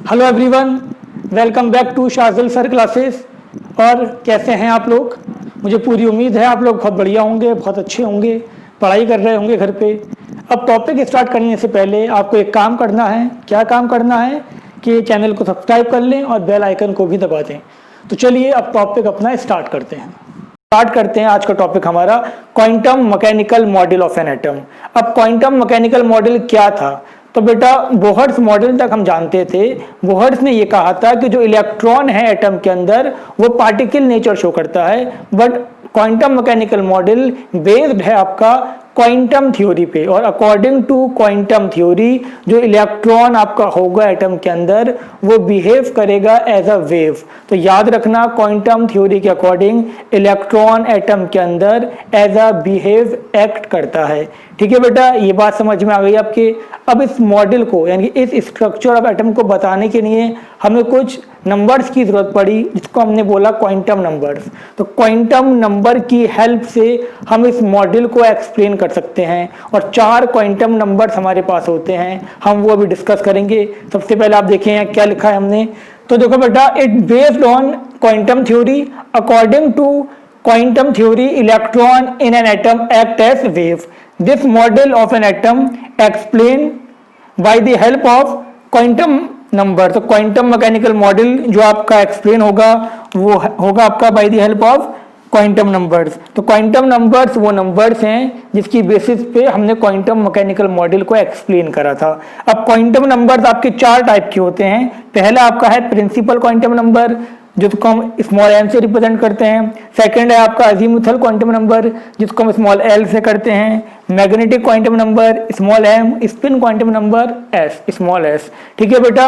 Hello everyone, welcome back to Shajil sir classes. और कैसे हैं आप लोग? मुझे पूरी उम्मीद है आप लोग बहुत बढ़िया होंगे, बहुत अच्छे होंगे, पढ़ाई कर रहे होंगे घर पे। अब टॉपिक स्टार्ट करने से पहले आपको एक काम करना है। क्या काम करना है कि चैनल को सब्सक्राइब कर लें और बेल आइकन को भी दबा दें। तो चलिए अब टॉपिक अपना स्टार्ट करते हैं। आज का टॉपिक हमारा quantum mechanical model of an atom. अब क्वांटम मैकेनिकल मॉडल क्या था? तो बेटा बोहर्स मॉडल तक हम जानते थे। बोहर्स ने ये कहा था कि जो इलेक्ट्रॉन है एटम के अंदर वो पार्टिकल नेचर शो करता है, but quantum mechanical model based है आपका क्वांटम थ्योरी पे। और अकॉर्डिंग टू क्वांटम थ्योरी जो इलेक्ट्रॉन आपका होगा एटम के अंदर वो बिहेव करेगा एज अ वेव। तो याद रखना, क्वांटम थ्योरी के अकॉर्डिंग इलेक्ट्रॉन एटम के अंदर एज अ बिहेव एक्ट करता है। ठीक है बेटा, ये बात समझ में आ गई आपके। अब इस मॉडल को यानी इस स्ट्रक्चर ऑफ एटम को बताने के लिए हमें कुछ नंबर्स की जरूरत पड़ी, जिसको हमने बोला क्वांटम नंबर्स। तो क्वांटम नंबर की हेल्प से हम इस मॉडल को एक्सप्लेन कर सकते हैं। और 4 क्वांटम नंबर्स हमारे पास होते हैं, हम वो भी डिस्कस करेंगे। सबसे पहले आप देखें क्या लिखा है हमने। तो देखो बेटा, it based on quantum theory. According to quantum theory electron in an atom act as wave. This model of an atom explain by the help of quantum number. तो क्वांटम मैकेनिकल मॉडल जो आपका explain होगा वो होगा आपका by the help of quantum numbers. तो quantum numbers वो numbers हैं जिसकी बेसिस पे हमने क्वांटम मैकेनिकल मॉडल को एक्सप्लेन करा था। अब क्वांटम नंबर्स आपके 4 टाइप के होते हैं। पहला आपका है प्रिंसिपल क्वांटम नंबर, जिसको हम स्मॉल एम से रिप्रेजेंट करते हैं। सेकंड है आपका अजीमुथल क्वांटम नंबर, जिसको हम स्मॉल एल से करते हैं। Magnetic quantum number small m, spin quantum number s small s. ठीक है बेटा,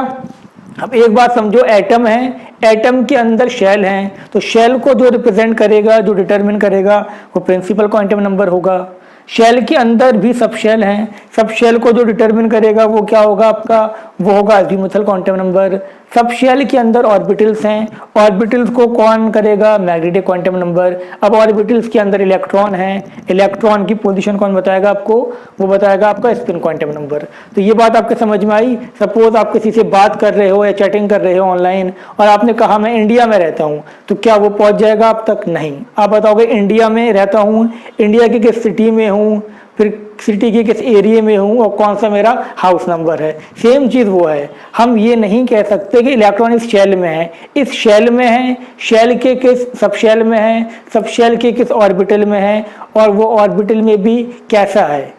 अब एक बात समझो, एटम है, एटम के अंदर शेल है, तो शेल को जो रिप्रेजेंट करेगा, जो डिटरमिन करेगा वो प्रिंसिपल क्वांटम नंबर होगा। शेल के अंदर भी सब शेल हैं, सब शेल को जो डिटरमिन करेगा वो क्या होगा आपका, वो होगा azimuthal quantum number. Subshell के अंदर ऑर्बिटल्स हैं, ऑर्बिटल्स को कौन करेगा, मैग्नेटिक क्वांटम नंबर। अब ऑर्बिटल्स के अंदर इलेक्ट्रॉन है, इलेक्ट्रॉन की पोजीशन कौन बताएगा आपको, वो बताएगा आपका स्पिन क्वांटम नंबर। तो ये बात आपके समझ में आई। सपोज आप किसी से बात कर रहे हो या चैटिंग कर रहे हो ऑनलाइन और आपने कहा मैं इंडिया में रहता हूँ, तो क्या वो पहुंच जाएगा आप तक? नहीं। आप बताओगे इंडिया में रहता हूँ, इंडिया की किस सिटी में हूँ, फिर सिटी के किस एरिया में हूँ और कौन सा मेरा हाउस नंबर है। सेम चीज़ वो है। हम ये नहीं कह सकते कि इलेक्ट्रॉन इस शेल में है, इस शेल में है, शेल के किस सब शेल में है, सब शेल के किस ऑर्बिटल में है, और वो ऑर्बिटल में भी कैसा है,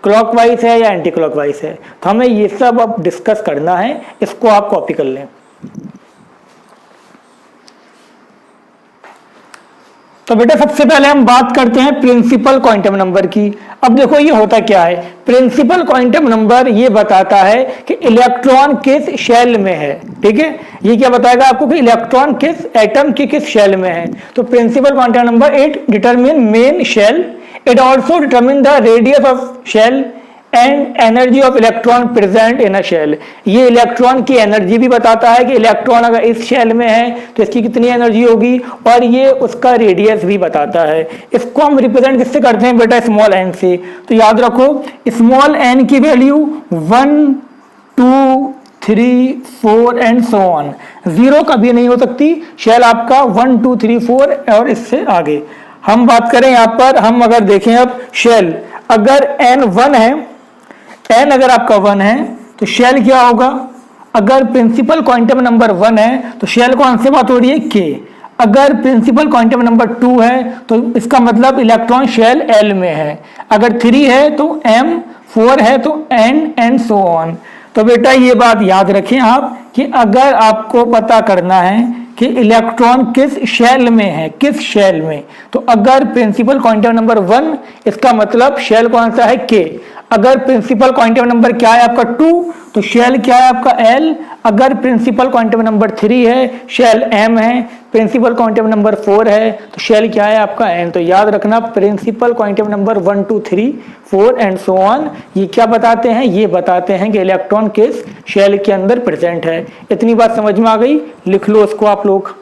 क्लॉकवाइज है या एंटी क्लॉकवाइज है। तो हमें ये सब अब डिस्कस करना है, इसको आप कॉपी कर लें। तो बेटा सबसे पहले हम बात करते हैं प्रिंसिपल क्वांटम नंबर की। अब देखो ये होता क्या है, प्रिंसिपल क्वांटम नंबर ये बताता है कि इलेक्ट्रॉन किस शेल में है। ठीक है, ये क्या बताएगा आपको कि इलेक्ट्रॉन किस एटम की किस शेल में है। तो principal quantum number it determine main shell, it also determine the radius of shell and energy of electron present in a shell. ये इलेक्ट्रॉन की एनर्जी भी बताता है कि इलेक्ट्रॉन अगर इस शेल में है तो इसकी कितनी एनर्जी होगी, और ये उसका रेडियस भी बताता है। इसको हम रिप्रेजेंट किससे करते हैं बेटा, स्मॉल एन से। तो याद रखो स्मॉल एन की वैल्यू 1 2 3 4 एंड सो ऑन, 0 कभी नहीं हो सकती। शेल आपका 1 2 3 4 और इससे आगे। हम बात करें यहां पर, हम अगर देखें अब शेल अगर n 1 है, n अगर आपका 1 है तो शेल क्या होगा, अगर प्रिंसिपल क्वांटम नंबर 1 है तो शेल कौन से बात हो रही है, k। अगर प्रिंसिपल क्वांटम नंबर 2 है तो इसका मतलब इलेक्ट्रॉन शेल l में है। अगर 3 है तो m, 4 है तो n एंड सो ऑन। तो बेटा ये बात याद रखें आप कि अगर आपको पता करना है कि इलेक्ट्रॉन किस शेल में है, किस शेल में, तो अगर प्रिंसिपल क्वांटम नंबर 1 इसका मतलब शेल कौन सा है, k। अगर प्रिंसिपल क्वांटम नंबर क्या है आपका 2 तो शेल क्या है आपका l। अगर प्रिंसिपल क्वांटम नंबर 3 है शेल m है, प्रिंसिपल क्वांटम नंबर 4 है तो शेल क्या है आपका n। तो याद रखना principal quantum number 1 2 3 4 and so on ये क्या बताते हैं, ये बताते हैं कि इलेक्ट्रॉन किस शेल के अंदर प्रेजेंट है। इतनी बात समझ में आ गई, लिख लो इसको आप लोग।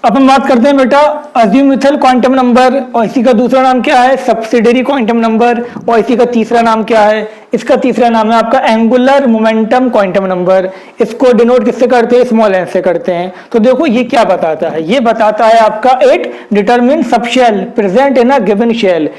अब हम बात करते हैं बेटा अज़ीमुथल क्वांटम नंबर, और इसी का दूसरा नाम क्या है, सब्सिडियरी क्वांटम नंबर, और इसी का तीसरा नाम क्या है, इसका तीसरा नाम है आपका एंगुलर मोमेंटम क्वांटम नंबर। इसको डिनोट किससे करते हैं, स्मॉल एन से करते हैं। तो देखो ये क्या बताता है, ये बताता है आपका it determine subshell present in a given shell,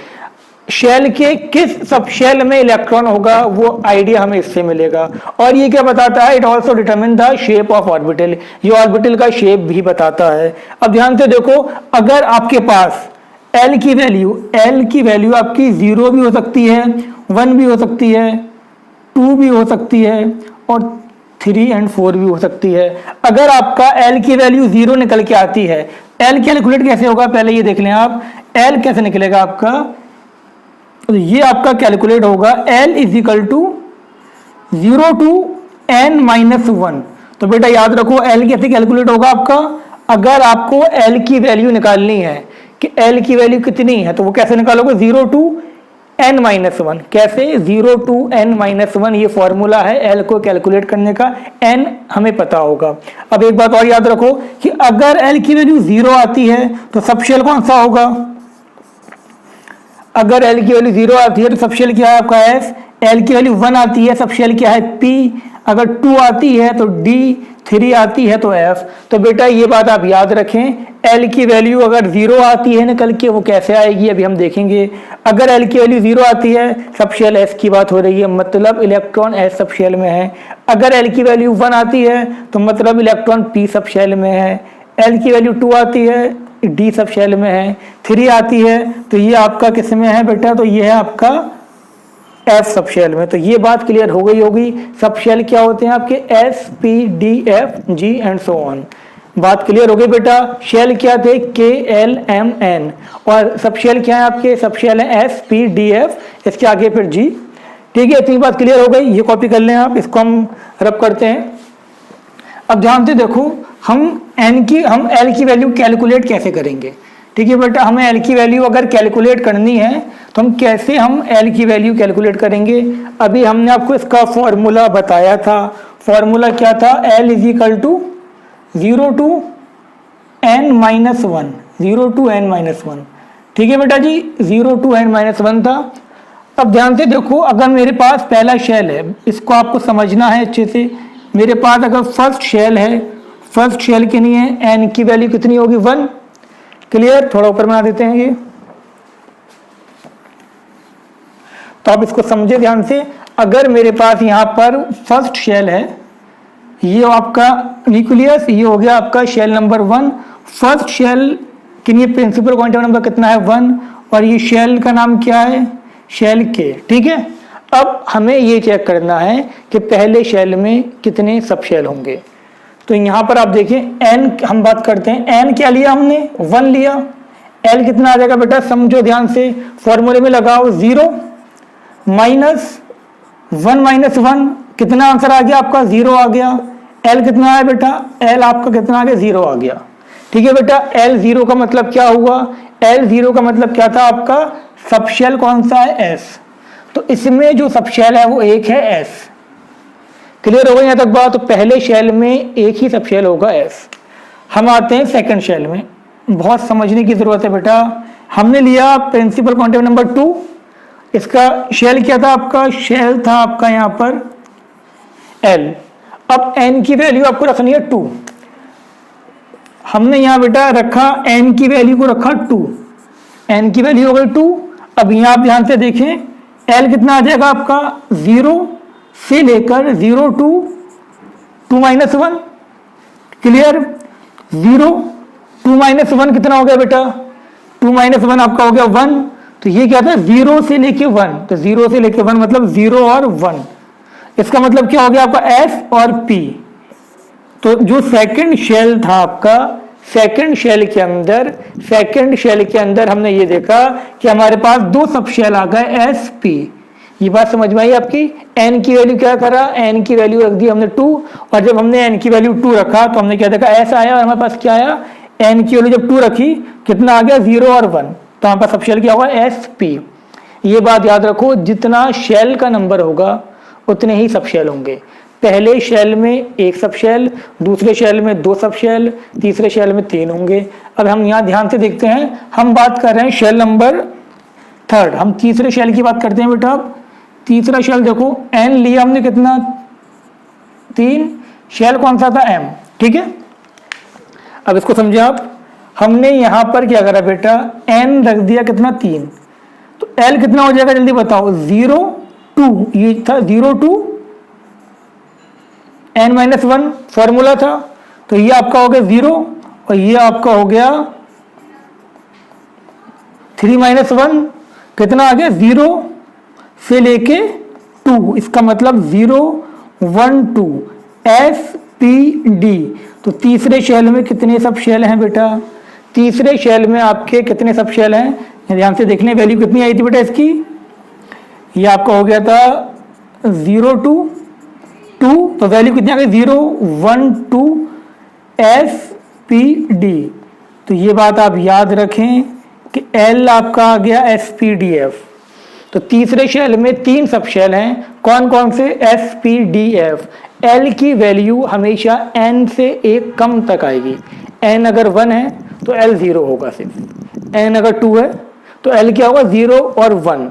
shell के किस सब शेल में इलेक्ट्रॉन होगा, वो आइडिया हमें इससे मिलेगा। और ये क्या बताता है, it also determine the shape of orbital, ये ऑर्बिटल का शेप भी बताता है। अब ध्यान से देखो, अगर आपके पास L की वैल्यू आपकी 0 भी हो सकती है, 1 भी हो सकती है, 2 भी हो सकती है, और 3 और 4 भी हो सकती है। अगर आपका L की वैल्यू 0 निकल के आती है, L कैलकुलेट कैसे होगा, पहले ये देख लें आप, L कैसे निकलेगा आपका, तो ये आपका कैलकुलेट होगा L is equal to 0 to n-1। तो बेटा याद रखो L कैसे कैलकुलेट होगा आपका, अगर आपको L की वैल्यू निकालनी है कि L की वैल्यू कितनी है, तो वो कैसे निकालोगे, 0 to n-1। कैसे, 0 to n-1, ये फॉर्मूला है L को कैलकुलेट करने का, n हमें पता होगा। अब एक बात और याद रखो कि अगर L की वैल्यू 0 आती है तो सबशेल कौन सा होगा, अगर L की वैल्यू 0 आती है तो सबशेल क्या है आपका S, L की वैल्यू 1 आती है सबशेल क्या है P, अगर 2 आती है तो D, 3 आती है तो F। तो बेटा ये बात आप याद रखें, L की वैल्यू अगर 0 आती है निकल के, वो कैसे आएगी अभी हम देखेंगे। अगर L की वैल्यू 0 आती है, सबशेल S की बात हो रही है, मतलब इलेक्ट्रॉन S सबशेल में है। अगर L की वैल्यू 1 आती है तो मतलब इलेक्ट्रॉन P सबशेल में है। L की वैल्यू 2 आती है, डी सब शेल में है, 3 आती है तो ये आपका किस में है बेटा, तो ये है आपका एफ सब शेल में। तो ये बात क्लियर हो गई होगी, सब शेल क्या होते हैं आपके, S P D F G and so on. बात क्लियर हो गई बेटा, शेल क्या थे, के एल एम एन, और सब शेल क्या है आपके, सब शेल है एस पी डी एफ, इसके आगे फिर जी। ठीक है, इतनी बात क्लियर हो गई, ये कॉपी कर लें आप, इसको हम रब करते हैं। अब ध्यान से देखो, हम L की वैल्यू कैलकुलेट कैसे करेंगे। ठीक है बेटा, हमें L की वैल्यू अगर कैलकुलेट करनी है तो हम कैसे L की वैल्यू कैलकुलेट करेंगे। अभी हमने आपको इसका फॉर्मूला बताया था, फॉर्मूला क्या था, L is equal to 0 to n-1, 0 to n-1। ठीक है बेटा जी, 0 to n-1 था। अब ध्यान से देखो, अगर मेरे पास पहला शेल है, इसको आपको समझना है अच्छे से, मेरे पास अगर फर्स्ट शेल है, फर्स्ट शेल के लिए एन की वैल्यू कितनी होगी, 1। क्लियर, थोड़ा ऊपर बना देते हैं ये, तो आप इसको समझे ध्यान से। अगर मेरे पास यहाँ पर फर्स्ट शेल है, ये आपका न्यूक्लियस, ये हो गया आपका शेल नंबर 1। फर्स्ट शेल के लिए प्रिंसिपल क्वांटम नंबर कितना है, 1, और ये शेल का नाम क्या है, शेल के। ठीक है, अब हमें ये चेक करना है कि पहले शेल में कितने सब शेल होंगे। तो यहाँ पर आप देखें, n हम बात करते हैं, n क्या लिया हमने, 1 लिया। L कितना आ जाएगा बेटा, समझो ध्यान से, फॉर्मूले में लगाओ, 0 -1 -1, कितना आंसर आ गया आपका, 0 आ गया। L कितना है बेटा, L आपका कितना आ गया, 0 आ गया। ठीक है बेटा, L 0 का मतलब क्या हुआ, L 0 का मतलब क्या था आपका, सबशेल कौन सा है, S। तो इसमें जो सबशेल है वो एक है S। क्लियर हो गई यहाँ तक बात। तो पहले शेल में एक ही सबशेल होगा S। हम आते हैं सेकंड शेल में, बहुत समझने की जरूरत है बेटा। हमने लिया प्रिंसिपल क्वांटम नंबर 2, इसका शेल क्या था आपका, शेल था आपका यहाँ पर L। अब n की वैल्यू आपको रखनी है 2, हमने यहाँ बेटा रखा n की वैल्यू को रखा 2, n की वैल्यू हो गई 2। अब यहाँ आप ध्यान से देखें, L कितना आ जाएगा आपका, 0 से लेकर 0 to 2-1। क्लियर, 0 2-1 कितना हो गया बेटा, 2-1 आपका हो गया 1। तो ये क्या था, 0 से लेके 1, तो 0 से लेके 1 मतलब 0 और 1। इसका मतलब क्या हो गया आपका, S और P। तो जो सेकंड शेल था आपका, सेकंड शेल के अंदर हमने ये देखा कि हमारे पास 2 सब शेल आ गए, S P। ये बात समझ में आई आपकी। n की वैल्यू क्या करा, n की वैल्यू रख दी हमने 2, और जब हमने n की वैल्यू 2 रखा तो हमने क्या देखा, S आया, और हमारे पास क्या आया, n की वैल्यू जब 2 रखी कितना आ गया, 0 और 1। तो हमारे पास सब शेल क्या होगा, SP। ये बात याद रखो, जितना शेल का नंबर होगा उतने ही सब शेल होंगे। पहले शेल में एक सब शेल, दूसरे शेल में दो सब शेल, तीसरे शेल में 3 होंगे। अब हम यहाँ ध्यान से देखते हैं, हम बात कर रहे हैं शेल नंबर 3, हम तीसरे शेल की बात करते हैं बेटा। अब तीसरा शेल देखो, एन लिया हमने कितना, 3, शेल कौन सा था, एम, ठीक है। अब इसको समझे आप, हमने यहां पर क्या करा बेटा, एन रख दिया कितना, 3, तो एल कितना हो जाएगा जल्दी बताओ, 0 2, ये था 0 2 n-1 फॉर्मूला था, तो ये आपका हो गया 0 और ये आपका हो गया 3-1, कितना आ गया, 0 से लेके 2, इसका मतलब 0 1 2 SPD। तो तीसरे शेल में कितने सब शेल हैं बेटा, तीसरे शेल में आपके कितने सब शेल हैं, ध्यान से देख लें। वैल्यू कितनी आई थी बेटा इसकी, ये आपका हो गया था 0 2 2, तो वैल्यू कितनी आ गई, 0 1 2 SPD। तो ये बात आप याद रखें कि L आपका आ गया SPDF। तो तीसरे शेल में 3 सब शेल हैं, कौन कौन से, SPDF। L की वैल्यू हमेशा n से 1 कम तक आएगी। n अगर 1 है तो L 0 होगा सिर्फ, n अगर 2 है तो L क्या होगा, 0 और 1।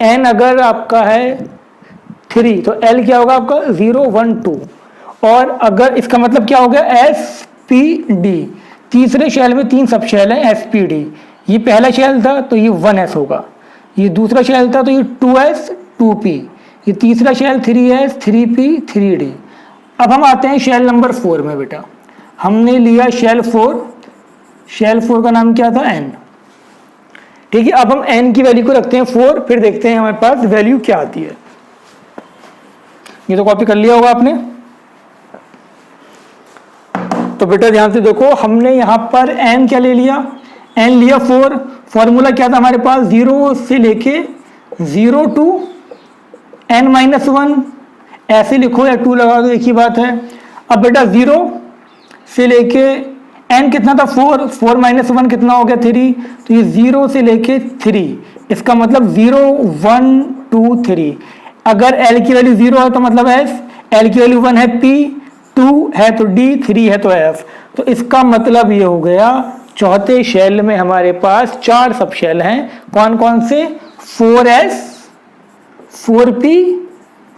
n अगर आपका है 3 तो L क्या होगा आपका, 0 1 2। और अगर इसका मतलब क्या हो गया, SPD। तीसरे शेल में 3 सब शेल है SPD। ये पहला शेल था तो ये 1s होगा, ये दूसरा शेल था तो ये 2s 2p, ये तीसरा शेल 3s 3p 3d। अब हम आते हैं शेल नंबर 4 में बेटा, हमने लिया शेल 4, शेल 4 का नाम क्या था, n, ठीक है। अब हम n की वैल्यू को रखते हैं 4, फिर देखते हैं हमारे पास वैल्यू क्या आती है। ये तो कॉपी कर लिया होगा आपने। तो बेटा ध्यान से देखो, हमने यहां पर n क्या ले लिया, n लिया 4, फॉर्मूला क्या था हमारे पास, 0 से लेके 0 टू n-1, ऐसे लिखो या 2 लगा दो, एक ही बात है। अब बेटा 0 से लेके n कितना था, 4, 4-1 कितना हो गया, 3, तो ये 0 से लेके 3, इसका मतलब 0 1 2 3। अगर l की वैल्यू 0 है तो मतलब s, l की वैल्यू 1 है p, 2 है तो d, 3 है तो f। तो इसका मतलब ये हो गया, चौथे शेल में हमारे पास 4 सब शेल हैं, कौन कौन से, 4s 4p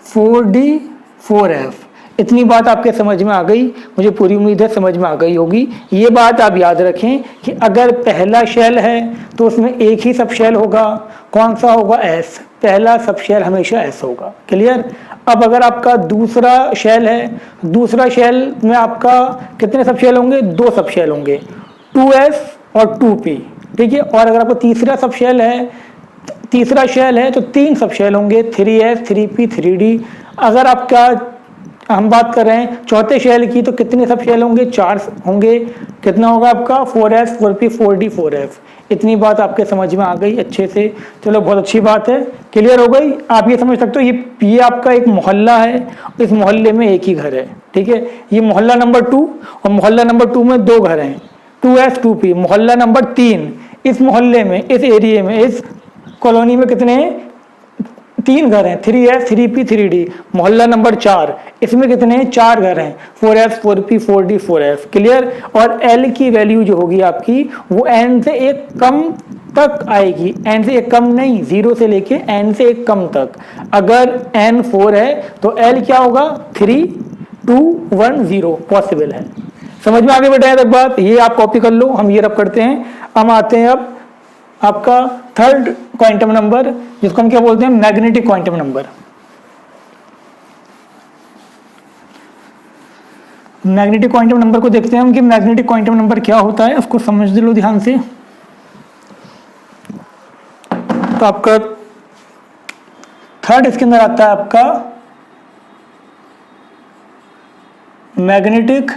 4d 4f। इतनी बात आपके समझ में आ गई, मुझे पूरी उम्मीद है समझ में आ गई होगी। ये बात आप याद रखें कि अगर पहला शेल है तो उसमें एक ही सब शेल होगा, कौन सा होगा, s, पहला सब शेल हमेशा s होगा, क्लियर। अब अगर आपका दूसरा शेल है, दूसरा शेल में आपका कितने सब शेल होंगे, 2 सब शेल होंगे, 2s और 2p, ठीक है। और अगर आपका तीसरा सब शेल है, तीसरा शेल है तो 3 सब शेल होंगे, 3s 3p 3d। अगर आपका हम बात कर रहे हैं चौथे शेल की, तो कितने सब शेल होंगे, 4 होंगे, कितना होगा आपका, 4s 4p 4d 4f। इतनी बात आपके समझ में आ गई अच्छे से, चलो बहुत अच्छी बात है, क्लियर हो गई। आप ये समझ सकते हो, ये आपका एक मोहल्ला है, इस मोहल्ले में एक ही घर है, ठीक है। ये मोहल्ला नंबर 2 और मोहल्ला नंबर 2 में 2 घर हैं, 2s 2p। मोहल्ला नंबर 3, इस मोहल्ले में, इस एरिया में, इस कॉलोनी में कितने हैं, 3 घर हैं, 3s 3p 3d। मोहल्ला नंबर 4, इसमें कितने हैं, 4 घर हैं, 4s 4p 4d 4f, clear. और l की वैल्यू जो होगी आपकी वो n से 1 कम तक आएगी, n से 1 कम नहीं, 0 से लेके n से 1 कम तक। अगर n 4 है तो l क्या होगा, 3 2 1 0 पॉसिबल है। समझ में आगे बेटा तक बात, ये आप कॉपी कर लो, हम ये रब करते हैं। हम आते हैं अब आपका थर्ड क्वांटम नंबर, जिसको हम क्या बोलते हैं, magnetic quantum number. Magnetic quantum number को देखते हैं हम कि मैग्नेटिक क्वांटम नंबर क्या होता है, उसको समझ लो ध्यान से। तो आपका थर्ड इसके अंदर आता है आपका मैग्नेटिक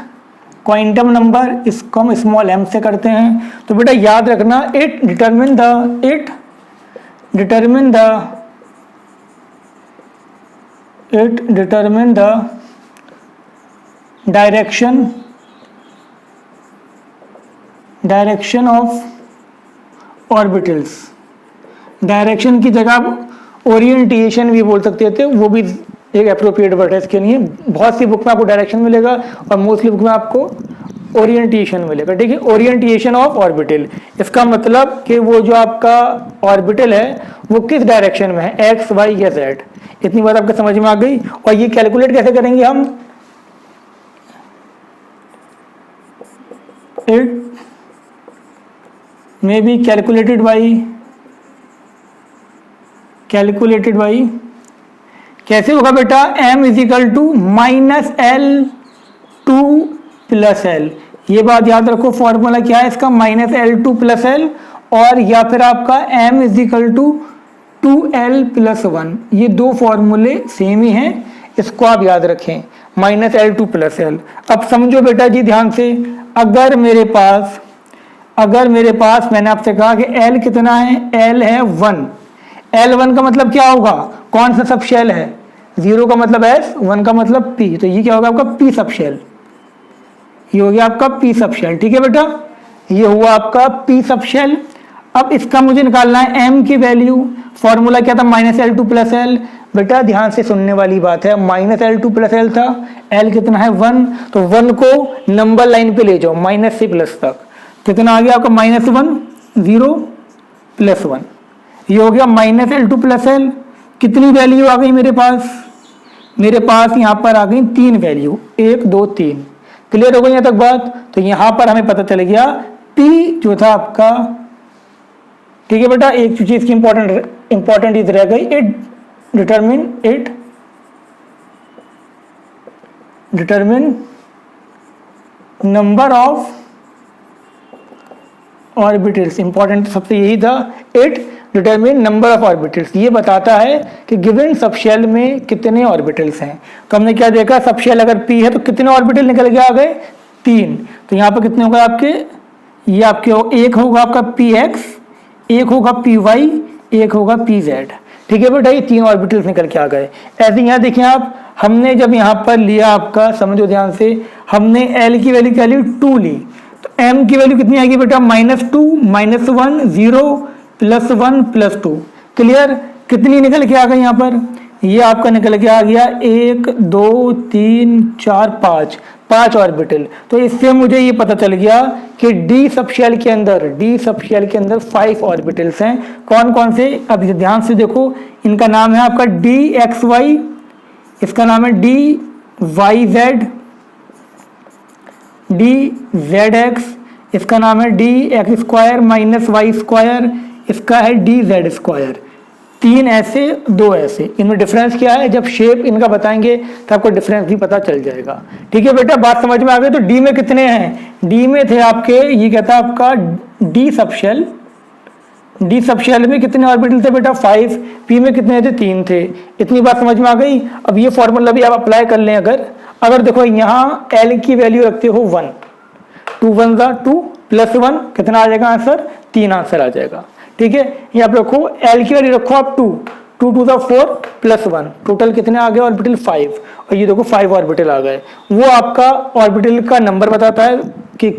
क्वांटम नंबर, इसको हम स्मॉल m से करते हैं। तो बेटा याद रखना, it determine the direction of orbitals. Direction की जगह आप ओरिएंटेशन भी बोल सकते थे, वो भी एक अप्रोप्रिएट वर्ड है इसके लिए। बहुत सी बुक में आपको डायरेक्शन मिलेगा और मोस्टली बुक में आपको ओरिएंटेशन मिलेगा, ठीक है। ओरिएंटेशन ऑफ ऑर्बिटल, इसका मतलब कि वो जो आपका ऑर्बिटल है वो किस डायरेक्शन में है, एक्स वाई या जेड। इतनी बात आपको समझ में आ गई। और ये कैलकुलेट कैसे करेंगे हम, it may be calculated by कैसे होगा बेटा, m is equal to minus L to plus L. ये बात याद रखो, फॉर्मूला क्या है इसका, minus L to plus L, और या फिर आपका m is equal to 2l plus 1। ये दो फॉर्मूले सेम ही हैं, इसको आप याद रखें, minus L to plus L. अब समझो बेटा जी ध्यान से, अगर मेरे पास मैंने आपसे कहा कि l कितना है, l है 1। L1 का मतलब क्या होगा, कौन सा सब शेल है, 0 का मतलब S, 1 का मतलब P, तो ये क्या होगा आपका P सब शेल। ये हो गया आपका P सब शेल, ठीक है बेटा, ये हुआ आपका P सब शेल। अब इसका मुझे निकालना है M की वैल्यू। फॉर्मूला क्या था, minus L to plus L. बेटा ध्यान से सुनने वाली बात है, minus L to plus L था, L कितना है 1, तो 1 को नंबर लाइन पे ले जाओ माइनस से प्लस तक, कितना आ गया आपका माइनस 1, 0 प्लस 1। ये हो गया minus L to plus L. कितनी वैल्यू आ गई मेरे पास, यहाँ पर आ गई 3 वैल्यू, 1 2 3। क्लियर हो गई यहाँ तक बात। तो यहाँ पर हमें पता चल गया P जो था आपका, ठीक है बेटा, एक चीज की इंपॉर्टेंट चीज रह गई, it determine number of orbitals. Important सबसे यही था, it determine number of orbitals. ये बताता है कि गिवन सबशेल में कितने ऑर्बिटल्स हैं। तो हमने क्या देखा, सबशेल अगर P है तो कितने ऑर्बिटल निकल के आ गए, 3। तो यहाँ पर कितने होगा आपके, ये आपके एक होगा आपका Px, एक होगा Py, एक होगा Pz, ठीक है बेटा, ये 3 ऑर्बिटल्स निकल के आ गए। ऐसे यहाँ देखिए आप, हमने जब यहाँ पर लिया आपका, समझो ध्यान से, हमने L की वैल्यू क्या ली, 2 ली, तो M की वैल्यू कितनी आएगी बेटा, -2 -1 0 +1 +2। क्लियर, कितनी निकल के आ गई यहाँ पर, ये आपका निकल के आ गया 1 2 3 4 5 ऑर्बिटल। तो इससे मुझे ये पता चल गया कि डी सबशेल के अंदर 5 ऑर्बिटल्स हैं। कौन कौन से, अब ध्यान से देखो, इनका नाम है आपका DXY, इसका नाम है DYZ, DZX, इसका नाम है DX² -Y², इसका है DZ²। 3 ऐसे 2 ऐसे, इनमें डिफरेंस क्या है, जब शेप इनका बताएंगे तो आपको डिफरेंस भी पता चल जाएगा। ठीक है बेटा, बात समझ में आ गई। तो डी में कितने हैं, डी में थे आपके, ये कहता है आपका डी सबशेल में कितने ऑर्बिटल थे बेटा, 5। पी में कितने थे, 3 थे। इतनी बात समझ में आ गई। अब ये फॉर्मूला भी आप अप्लाई कर लें। अगर देखो यहाँ एल की वैल्यू रखते हो 1, 2 1 2 +1 कितना आ जाएगा आंसर, 3 आंसर आ जाएगा। ठीक है, ये आप रखो, एल की वैल्यू रखो आप 2 2 2 4 +1, टोटल कितने आ गए ऑर्बिटल 5, और ये देखो 5 ऑर्बिटल आ गए। वो आपका ऑर्बिटल का नंबर बताता है कि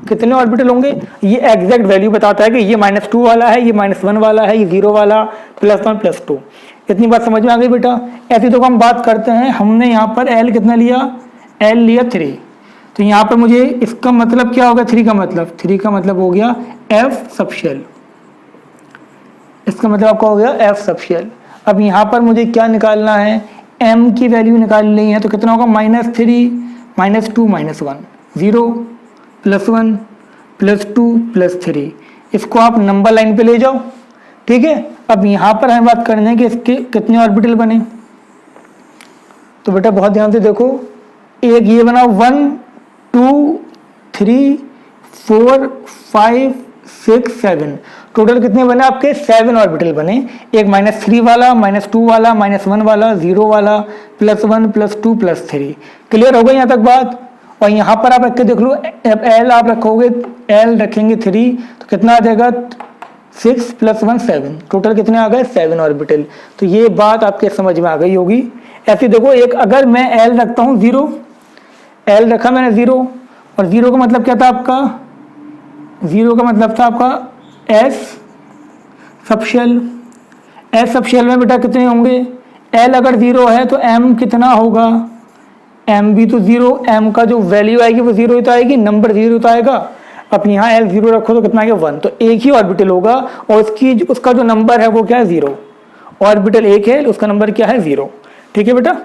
कितने ऑर्बिटल होंगे, ये एग्जैक्ट वैल्यू बताता है कि ये -2 वाला है, ये -1 वाला है, ये 0 वाला, +1 +2। इतनी बात समझ में आ गई बेटा। ऐसी तो हम बात करते हैं, हमने यहाँ पर एल कितना लिया, एल लिया 3। तो यहाँ पर मुझे इसका मतलब क्या होगा, 3 का मतलब हो गया एफ सबशेल। इसका मतलब आपका हो गया एफ सबशेल। अब यहाँ पर मुझे क्या निकालना है, m की वैल्यू निकालनी है। तो कितना होगा, -3 -2 -1 0 +1 +2 +3। इसको आप नंबर लाइन पे ले जाओ। ठीक है, अब यहाँ पर हमें बात करनी है कि इसके कितने ऑर्बिटल बने। तो बेटा बहुत ध्यान से देखो, एक ये बना 1 2 3 4 5 6 7, टोटल कितने बने आपके, 7 ऑर्बिटल बने। एक -3 वाला, -2 वाला, -1 वाला, 0 वाला, +1 +2 +3। क्लियर हो गई यहाँ तक बात। और यहाँ पर आप रख के देख लो, एल आप रखोगे, एल रखेंगे 3, तो कितना आ जाएगा, 6 +1 7, टोटल कितने आ गए, 7 ऑर्बिटल। तो ये बात आपके समझ में आ गई होगी। ऐसे देखो, एक अगर मैं एल रखता हूँ 0, एल रखा मैंने 0, और 0 का मतलब क्या था आपका, 0 का मतलब था आपका एस सबशेल। एस सबशेल में बेटा कितने होंगे, एल अगर 0 है तो एम कितना होगा, एम भी तो 0, एम का जो वैल्यू आएगी वो 0 ही तो आएगी, नंबर 0 तो आएगा। अब यहाँ एल 0 रखो तो कितना आएगा 1, तो एक ही ऑर्बिटल होगा और उसका जो नंबर है वो क्या है 0। ऑर्बिटल एक है, उसका नंबर क्या है 0। ठीक है बेटा,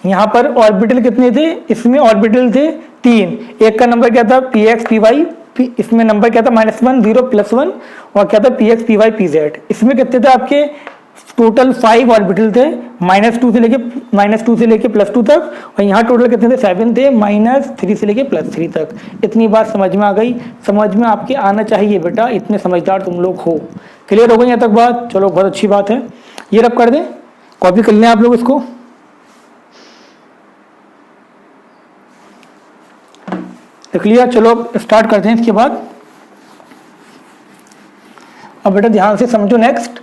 यहाँ पर ऑर्बिटल कितने थे, इसमें ऑर्बिटल थे 3, एक का नंबर क्या था px py, इसमें नंबर क्या था -1 0 +1, और क्या था px py pz। इसमें कितने थे आपके टोटल 5 ऑर्बिटल थे, -2 से लेके +2 तक, और यहाँ टोटल कितने थे 7 थे, -3 से लेके +3 तक। इतनी बात समझ में आ गई, समझ में आपके आना चाहिए बेटा, इतने समझदार तुम लोग हो। क्लियर हो गई यहाँ तक बात, चलो बहुत अच्छी बात है। ये रब कर दें, कॉपी कर लें आप लोग इसको। देख लिया, चलो अब स्टार्ट करते हैं इसके बाद। अब बेटा ध्यान से समझो। नेक्स्ट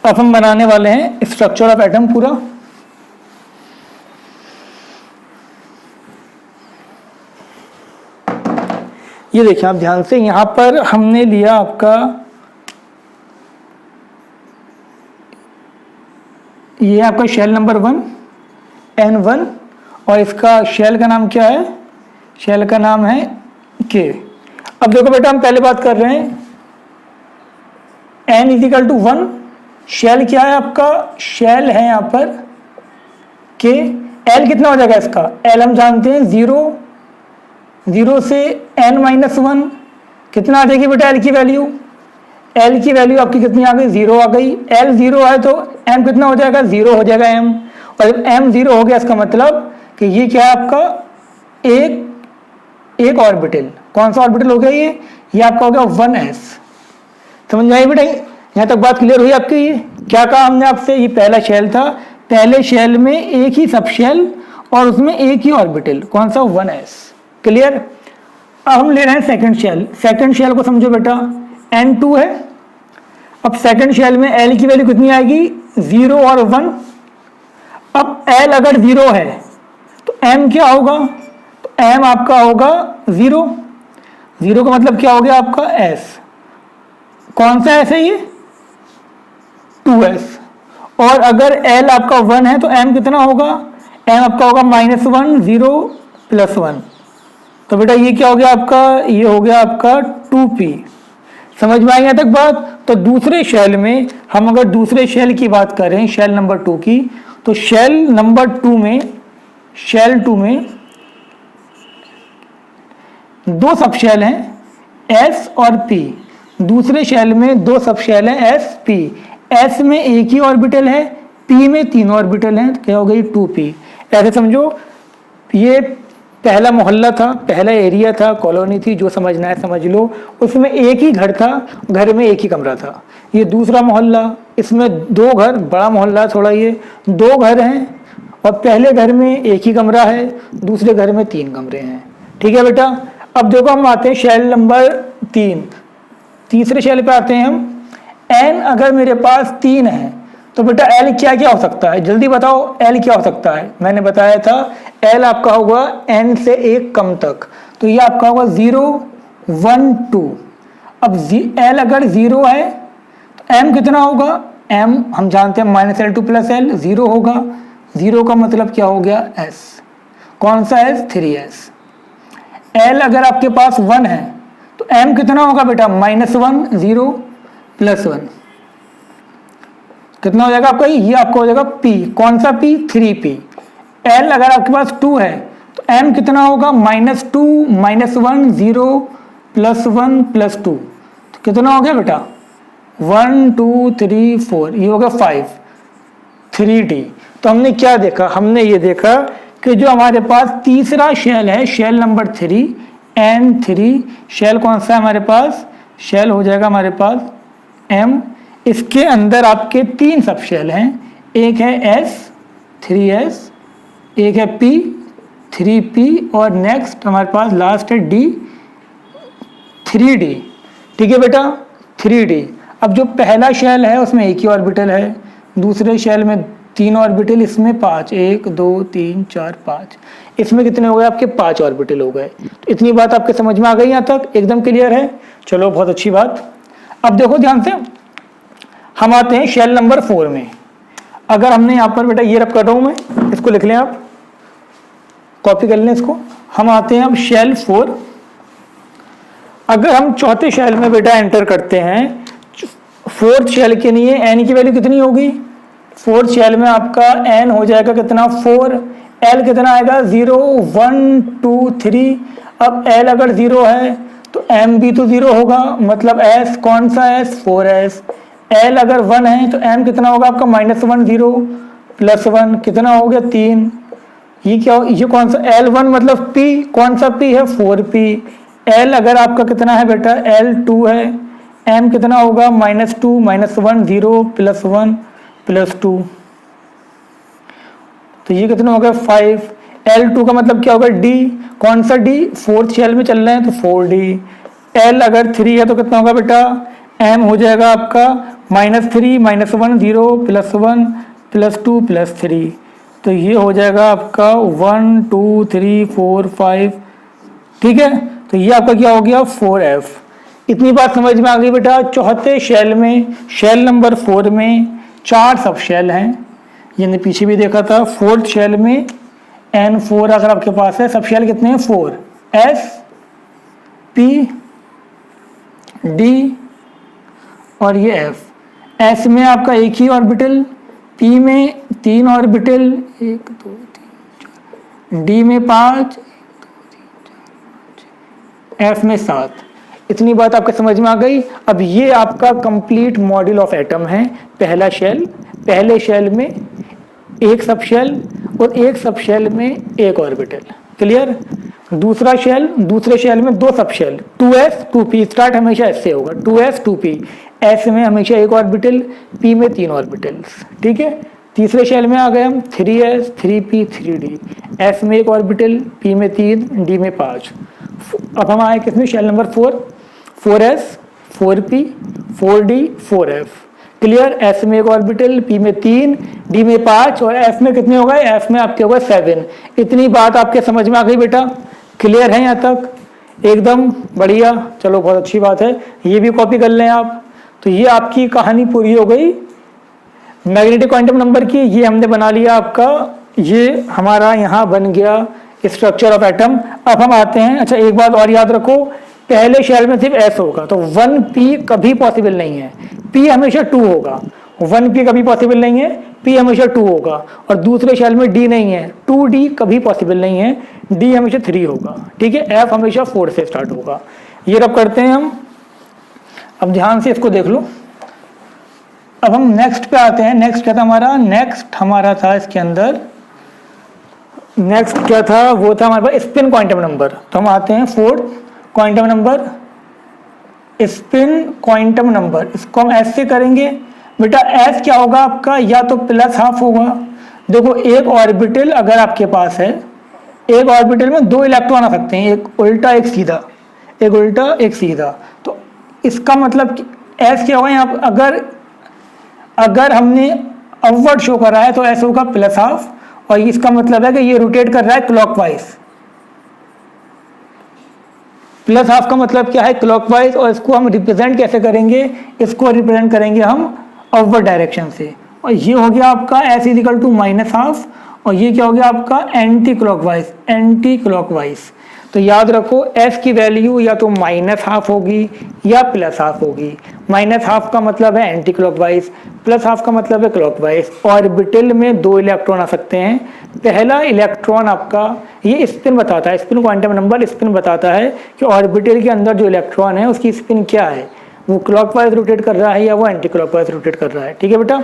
अब हम बनाने वाले हैं स्ट्रक्चर ऑफ एटम पूरा। ये देखिए आप ध्यान से, यहां पर हमने लिया आपका ये आपका शेल नंबर 1 N1, और इसका शेल का नाम क्या है, शेल का नाम है K। अब देखो बेटा हम पहले बात कर रहे हैं N = 1, शेल क्या है आपका, शेल है यहाँ पर K। L कितना हो जाएगा इसका, L हम जानते हैं 0 से N-1 कितना आ जाएगी बेटा L की वैल्यू, L की वैल्यू आपकी कितनी आ गई 0 आ गई। L 0 है तो M कितना हो जाएगा 0 हो जाएगा M, और जब M 0 हो गया इसका मतलब कि ये क्या है आपका एक ऑर्बिटल। कौन सा ऑर्बिटल हो गया ये आपका हो गया 1s। समझ में आई बेटा, यहाँ तक बात क्लियर हुई आपकी। ये क्या कहा हमने आपसे, ये पहला शेल था, पहले शेल में एक ही सब शेल और उसमें एक ही ऑर्बिटल, कौन सा 1s। क्लियर। अब हम ले रहे हैं सेकंड शेल। सेकंड शेल को समझो बेटा, N2 है। अब सेकंड शेल में L की वैल्यू कितनी आएगी 0 और 1। अब L अगर 0 है तो M क्या होगा, तो M आपका होगा 0। 0 का मतलब क्या हो गया आपका S। कौन सा S है ये 2s। और अगर L आपका 1 है तो M कितना होगा, M आपका होगा -1 0 +1। तो बेटा ये क्या हो गया आपका, ये हो गया आपका 2p। समझ में आई यहाँ तक बात। तो दूसरे शेल में हम अगर दूसरे शेल की बात करें, शेल नंबर 2 की, तो शेल नंबर 2 में, शेल 2 में दो सब शेल हैं S और P। दूसरे शेल में दो सब शेल हैं S P। S में एक ही ऑर्बिटल है, P में 3 ऑर्बिटल हैं, क्या हो गई 2p। ऐसे समझो, ये पहला मोहल्ला था, पहला एरिया था, कॉलोनी थी, जो समझना है समझ लो। उसमें एक ही घर था, घर में एक ही कमरा था। ये दूसरा मोहल्ला, इसमें 2 घर, बड़ा मोहल्ला थोड़ा, ये 2 घर हैं, और पहले घर में एक ही कमरा है, दूसरे घर में 3 कमरे हैं। ठीक है बेटा। अब देखो हम आते हैं शेल नंबर 3, तीसरे शेल पे आते हैं हम। N अगर मेरे पास 3 है तो बेटा L क्या क्या हो सकता है, जल्दी बताओ L क्या हो सकता है। मैंने बताया था L आपका होगा N से 1 कम तक, तो ये आपका होगा 0 1 2। अब L अगर 0 है तो M कितना होगा, M हम जानते हैं -L2 + L 0 होगा। 0 का मतलब क्या हो गया S। कौन सा S 3s। L अगर आपके पास 1 है तो M कितना होगा बेटा -1 0 +1 कितना हो जाएगा आपका, ये आपका हो जाएगा P। कौन सा P 3p। L अगर आपके पास 2 है तो M कितना होगा -2 -1 0 +1 +2, तो कितना हो गया बेटा 1 2 3 4, ये हो गया 5 3d। तो हमने क्या देखा, हमने ये देखा कि जो हमारे पास तीसरा शेल है, शेल नंबर 3 N3, शेल कौन सा है हमारे पास, शेल हो जाएगा हमारे पास M। इसके अंदर आपके 3 सब शेल हैं, एक है S 3s, एक है P 3p, और नेक्स्ट हमारे पास लास्ट है D 3d। ठीक है बेटा 3d। अब जो पहला शेल है उसमें एक ही ऑर्बिटल है, दूसरे शेल में 3 ऑर्बिटल, इसमें 5 1 2 3 4 5, इसमें कितने हो गए आपके 5 ऑर्बिटल हो गए। तो इतनी बात आपके समझ में आ गई, यहाँ तक एकदम क्लियर है। चलो बहुत अच्छी बात। अब देखो ध्यान से, हम आते हैं शेल नंबर 4 में। अगर हमने यहाँ पर बेटा ये रब कर रहा हूँ मैं, इसको लिख लें आप, कॉपी कर लें इसको। हम आते हैं अब शेल 4। अगर हम चौथे शेल में बेटा एंटर करते हैं, फोर्थ शेल के लिए एन की वैल्यू कितनी होगी? फोर्थ शेल में आपका एन हो जाएगा कितना? 4। एल कितना आएगा? 0 1 2 3। अब एल अगर 0 है तो एम भी तो 0 होगा, मतलब एस कौन सा एस? 4s। एल अगर 1 है तो एम कितना होगा आपका? -1 0 +1 कितना हो गया? 3। ये क्या हो? ये कौन सा L1 मतलब P, कौन सा P है? 4p। L अगर आपका कितना है बेटा? L2 है। M कितना होगा? -2 -1 0 +1 +2, तो ये कितना हो गया? 5। L2 का मतलब क्या होगा? D, कौन सा D? फोर्थ शेल में चल रहे हैं तो 4D। L अगर 3 है तो कितना होगा बेटा? M हो जाएगा आपका -3 -1 0 +1 +2 +3, तो ये हो जाएगा आपका 1 2 3 4 5। ठीक है, तो ये आपका क्या हो गया? 4f। इतनी बात समझ में आ गई बेटा। चौथे शेल में, शेल नंबर 4 में 4 सब शेल हैं, यानी पीछे भी देखा था। फोर्थ शेल में N4 अगर आपके पास है, सब शेल कितने हैं? 4, S P D और ये F। S में आपका एक ही ऑर्बिटल, P में 3 ऑर्बिटल, 1 2 3 4, D में 5, F में 7। इतनी बात आपके समझ में आ गई। अब ये आपका कंप्लीट मॉडल ऑफ एटम है। पहला शेल, पहले शेल में एक सब शेल और एक सब शेल में एक ऑर्बिटल। क्लियर? दूसरा शेल, दूसरे शेल में 2 सब शेल, 2s 2p। स्टार्ट हमेशा S से होगा, 2s 2p। S में हमेशा एक ऑर्बिटल, P में 3 ऑर्बिटल्स। ठीक है, तीसरे शेल में आ गए हम, 3s 3p 3d। S में एक ऑर्बिटल, P में 3, D में 5। अब हम आए किसमें? Shell number 4, 4s 4p 4d 4f। Clear? S में एक ऑर्बिटल, P में 3, D में 5 और F में कितने हो गए? F में आपके हो गए 7। इतनी बात आपके समझ में आ गई बेटा? क्लियर है यहाँ तक? एकदम बढ़िया। चलो बहुत अच्छी बात है, ये भी कॉपी कर लें आप। तो ये आपकी कहानी पूरी हो गई मैग्नेटिक क्वांटम नंबर की। ये हमने बना लिया आपका, ये हमारा यहाँ बन गया स्ट्रक्चर ऑफ एटम। अब हम आते हैं, अच्छा एक बात और याद रखो, पहले शेल में सिर्फ S होगा, तो 1p कभी पॉसिबल नहीं है, P हमेशा 2 होगा। 1p कभी पॉसिबल नहीं है, P हमेशा 2 होगा। और दूसरे शेल में D नहीं है, 2d कभी पॉसिबल नहीं है, D हमेशा 3 होगा। ठीक है, F हमेशा 4 से स्टार्ट होगा। ये रब करते हैं हम। अब ध्यान से इसको देख लो। अब हम नेक्स्ट पे आते हैं। नेक्स्ट क्या था हमारा? नेक्स्ट हमारा था इसके अंदर, नेक्स्ट क्या था? वो था हमारे पास स्पिन क्वांटम नंबर। तो हम आते हैं 4th quantum number, spin quantum number. इसको हम ऐसे करेंगे बेटा। S क्या होगा आपका? या तो +½ होगा। देखो एक ऑर्बिटल अगर आपके पास है, एक ऑर्बिटल में 2 इलेक्ट्रॉन आ सकते हैं, एक उल्टा एक सीधा, एक उल्टा एक सीधा। तो इसका मतलब S क्या होगा यहाँ पर? अगर हमने अपवर्ड शो करा है तो S होगा +½ और इसका मतलब है कि ये रोटेट कर रहा है क्लॉकवाइज। +½ का मतलब क्या है? क्लॉकवाइज। और इसको हम रिप्रेजेंट कैसे करेंगे? इसको रिप्रेजेंट करेंगे हम अपवर्ड डायरेक्शन से। और ये हो गया आपका S = -½ और ये क्या हो गया आपका? Anti clockwise, anti clockwise. तो याद रखो S की वैल्यू या तो -½ होगी या +½ होगी। -½ का मतलब है एंटी क्लॉकवाइज, +½ का मतलब है क्लॉकवाइज। ऑर्बिटल में 2 इलेक्ट्रॉन आ सकते हैं। पहला इलेक्ट्रॉन आपका, ये स्पिन बताता है, स्पिन क्वांटम नंबर स्पिन बताता है कि ऑर्बिटल के अंदर जो इलेक्ट्रॉन है उसकी स्पिन क्या है, वो क्लॉकवाइज रोटेट कर रहा है या वो एंटी क्लॉकवाइज रोटेट कर रहा है। ठीक है बेटा।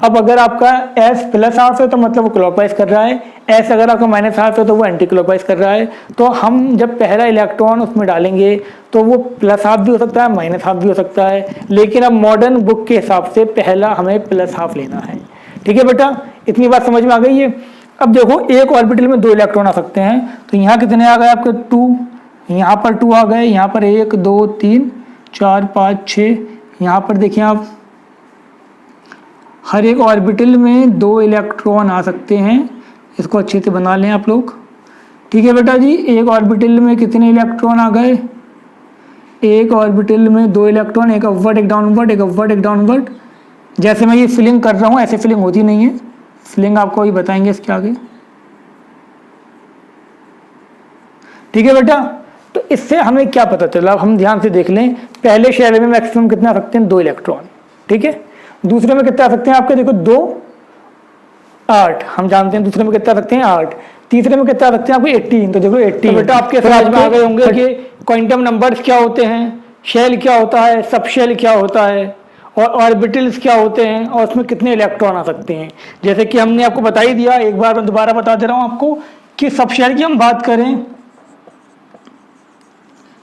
अब अगर आपका S +½ है तो मतलब वो क्लॉकवाइज कर रहा है, S अगर आपका -½ है तो वो एंटी क्लॉकवाइज कर रहा है। तो हम जब पहला इलेक्ट्रॉन उसमें डालेंगे तो वो +½ भी हो सकता है, -½ भी हो सकता है, लेकिन अब मॉडर्न बुक के हिसाब से पहला हमें +½ लेना है। ठीक है बेटा, इतनी बात समझ में आ गई है। अब देखो एक ऑर्बिटल में 2 इलेक्ट्रॉन आ सकते हैं, तो यहाँ कितने आ गए आपके? 2, यहाँ पर 2 आ गए, यहाँ पर 1 2 3 4 5 6। यहाँ पर देखिए आप, हर एक ऑर्बिटल में 2 इलेक्ट्रॉन आ सकते हैं। इसको अच्छे से बना लें आप लोग। ठीक है बेटा जी, एक ऑर्बिटल में कितने इलेक्ट्रॉन आ गए? एक ऑर्बिटल में 2 इलेक्ट्रॉन, एक अपवर्ड एक डाउनवर्ड, एक अपवर्ड एक डाउनवर्ड। जैसे मैं ये फिलिंग कर रहा हूँ ऐसे फिलिंग होती नहीं है, स्लिंग आपको अभी बताएंगे इसके आगे। ठीक है बेटा, तो इससे हमें क्या पता चला, हम ध्यान से देख लें। पहले शेल में मैक्सिमम कितना आ सकते हैं, 2 इलेक्ट्रॉन। ठीक है, दूसरे में कितना आ सकते हैं आपके, देखो 2 8, हम जानते हैं दूसरे में कितना आ सकते हैं 8, तीसरे में कितना आ सकते हैं आपको 18, तो देखो 18। तो बेटा आपके समझ में आ गए होंगे कि क्वांटम नंबर्स क्या होते हैं, शेल क्या होता है, सब शेल क्या होता है, और ऑर्बिटल्स क्या होते हैं, और उसमें कितने इलेक्ट्रॉन आ सकते हैं। जैसे कि हमने आपको बता ही दिया, एक बार मैं दोबारा बता दे रहा हूं आपको कि सब शेल की हम बात करें,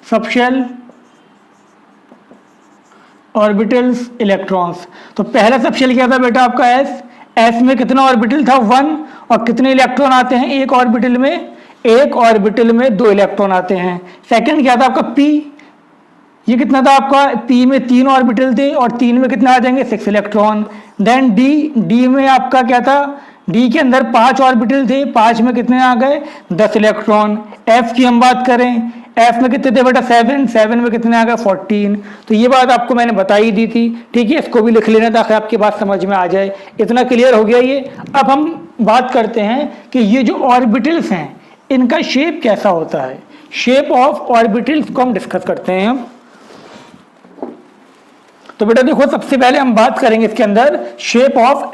सब शेल ऑर्बिटल्स इलेक्ट्रॉन्स, तो पहला सब शेल क्या था बेटा आपका एस में कितना ऑर्बिटल था 1, और कितने इलेक्ट्रॉन आते हैं एक ऑर्बिटल में 2 इलेक्ट्रॉन आते हैं। सेकंड क्या था आपका पी, ये कितना था आपका, पी में 3 ऑर्बिटल थे और 3 में कितना आ जाएंगे 6 इलेक्ट्रॉन। देन डी में आपका क्या था, डी के अंदर 5 ऑर्बिटल थे, 5 में कितने आ गए 10 इलेक्ट्रॉन। एफ की हम बात करें, एफ में कितने थे बेटा 7 में कितने आ गए 14। तो ये बात आपको मैंने बताई दी थी। ठीक है, इसको भी लिख लेना ताकि आपकी बात समझ में आ जाए। इतना क्लियर हो गया ये। अब हम बात करते हैं कि ये जो ऑर्बिटल्स हैं इनका शेप कैसा होता है। शेप ऑफ ऑर्बिटल्स को हम डिस्कस करते हैं। तो बेटा देखो, सबसे पहले हम बात करेंगे इसके अंदर शेप ऑफ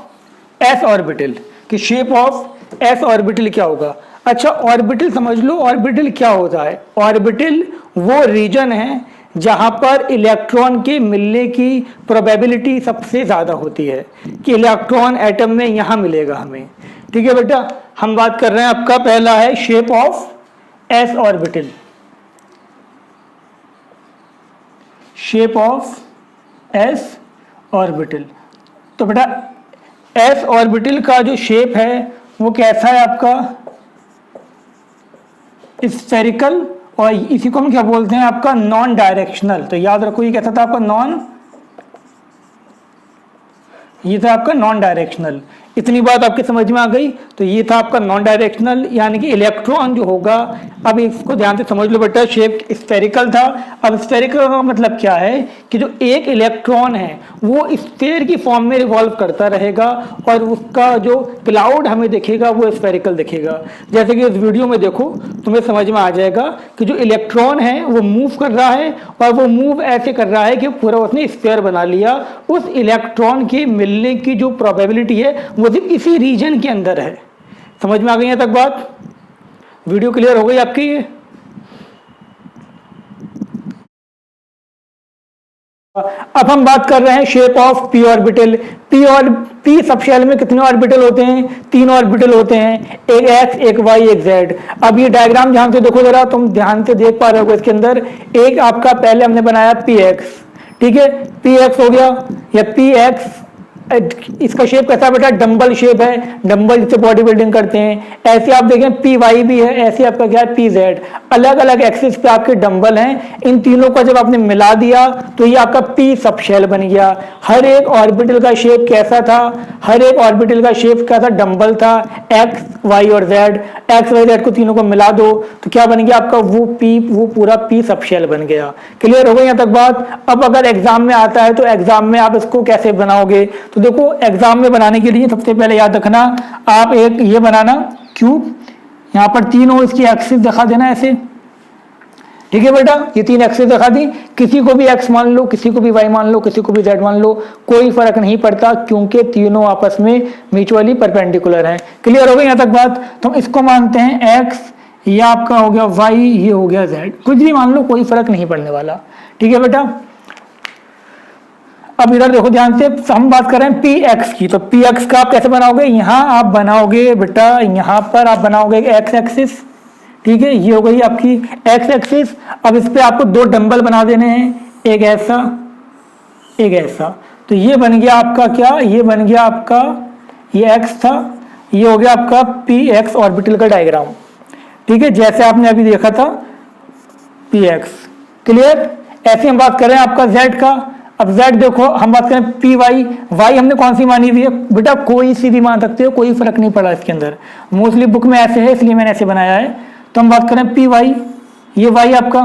एस ऑर्बिटल, कि शेप ऑफ एस ऑर्बिटल क्या होगा। अच्छा, ऑर्बिटल समझ लो, ऑर्बिटल क्या होता है। ऑर्बिटल वो रीजन है जहां पर इलेक्ट्रॉन के मिलने की प्रोबेबिलिटी सबसे ज्यादा होती है कि इलेक्ट्रॉन एटम में यहां मिलेगा हमें। ठीक है बेटा, हम बात कर रहे हैं, आपका पहला है shape of S orbital. Shape of S orbital, तो बेटा एस ऑर्बिटल का जो शेप है वो कैसा है आपका, स्फेरिकल, और इसी को हम क्या बोलते हैं आपका नॉन डायरेक्शनल। तो याद रखो ये कैसा था आपका ये था आपका नॉन डायरेक्शनल। इतनी बात आपके समझ में आ गई। तो ये था आपका नॉन डायरेक्शनल, यानी कि इलेक्ट्रॉन जो होगा, अब इसको ध्यान से समझ लो बेटा, शेप स्फेरिकल था। अब स्फेरिकल का मतलब क्या है कि जो एक इलेक्ट्रॉन है वो स्फीयर की फॉर्म में रिवॉल्व करता रहेगा और उसका जो क्लाउड हमें दिखेगा वो स्फेरिकल दिखेगा। जैसे कि इस वीडियो में देखो, तुम्हें समझ में आ जाएगा कि जो इलेक्ट्रॉन है वो मूव कर रहा है, और वो मूव ऐसे कर रहा है कि पूरा उसने स्फीयर बना लिया। उस इलेक्ट्रॉन के मिलने की जो प्रोबेबिलिटी है वो सिर्फ इसी रीजन के अंदर है। समझ में आ गई यहाँ तक बात? वीडियो क्लियर हो गई आपकी? अब हम बात कर रहे हैं shape of P orbital. P subshell में कितने ऑर्बिटल होते हैं? 3 ऑर्बिटल होते हैं, एक एक्स, एक वाई, एक जेड। अब ये डायग्राम ध्यान से देखो जरा, तुम ध्यान से देख पा रहे हो इसके अंदर एक आपका पहले हमने बनाया पी एक्स। ठीक है, पी एक्स हो गया, या पी एक्स, इसका शेप कैसा बेटा, डंबल शेप है, डंबल जिससे बॉडी बिल्डिंग करते हैं। ऐसे आप देखें पी वाई भी है, ऐसे आपका क्या है पी जेड। अलग अलग एक्सिस पे आपके डंबल हैं। इन तीनों का जब आपने मिला दिया तो ये आपका पी सब शेल बन गया। हर एक ऑर्बिटल का शेप कैसा था? हर एक ऑर्बिटल का शेप क्या था? डंबल था, एक्स वाई और जेड। एक्स वाई जेड को तीनों को मिला दो तो क्या बन गया आपका, वो पूरा पी सब शेल बन गया। क्लियर हो गई यहाँ तक बात? अब अगर एग्जाम में आता है तो एग्जाम में आप इसको कैसे बनाओगे? तो देखो, एग्जाम में बनाने के लिए सबसे पहले याद रखना, आप एक ये बनाना क्यूब, यहां पर 3 और इसकी एक्सिस दिखा देना ऐसे। ठीक है बेटा, ये 3 एक्सिस दिखा दी। किसी को भी एक्स मान लो, किसी को भी वाई मान लो, किसी को भी जेड मान लो, कोई फर्क नहीं पड़ता क्योंकि तीनों आपस में म्यूचुअली परपेंडिकुलर हैं। क्लियर हो गई यहां तक बात? तो इसको मानते हैं एक्स, ये आपका हो गया वाई, ये हो गया जेड। कुछ भी मान लो, कोई फर्क नहीं पड़ने वाला। ठीक है बेटा, अब इधर देखो ध्यान से, हम बात कर रहे हैं पी एक्स की। तो पी एक्स का आप कैसे बनाओगे? यहां आप बनाओगे बेटा, यहां पर आप बनाओगे एक्स एक्सिस। ठीक है, ये हो गई आपकी एक्स एक्सिस। अब इस पे आपको 2 डंबल बना देने हैं, एक ऐसा, एक ऐसा। तो ये बन गया आपका क्या, ये बन गया आपका, ये एक्स था, ये हो गया आपका पी एक्स ऑर्बिटल का डायग्राम। ठीक है, जैसे आपने अभी देखा था पी एक्स। क्लियर? ऐसे हम बात कर रहे हैं आपका जेड का। अब z देखो, हम बात करें पी वाई, वाई हमने कौन सी मानी हुई है बेटा? कोई सी भी मान सकते हो, कोई फर्क नहीं पड़ा इसके अंदर। मोस्टली बुक में ऐसे है इसलिए मैंने ऐसे बनाया है। तो हम बात करें पी वाई, ये वाई आपका,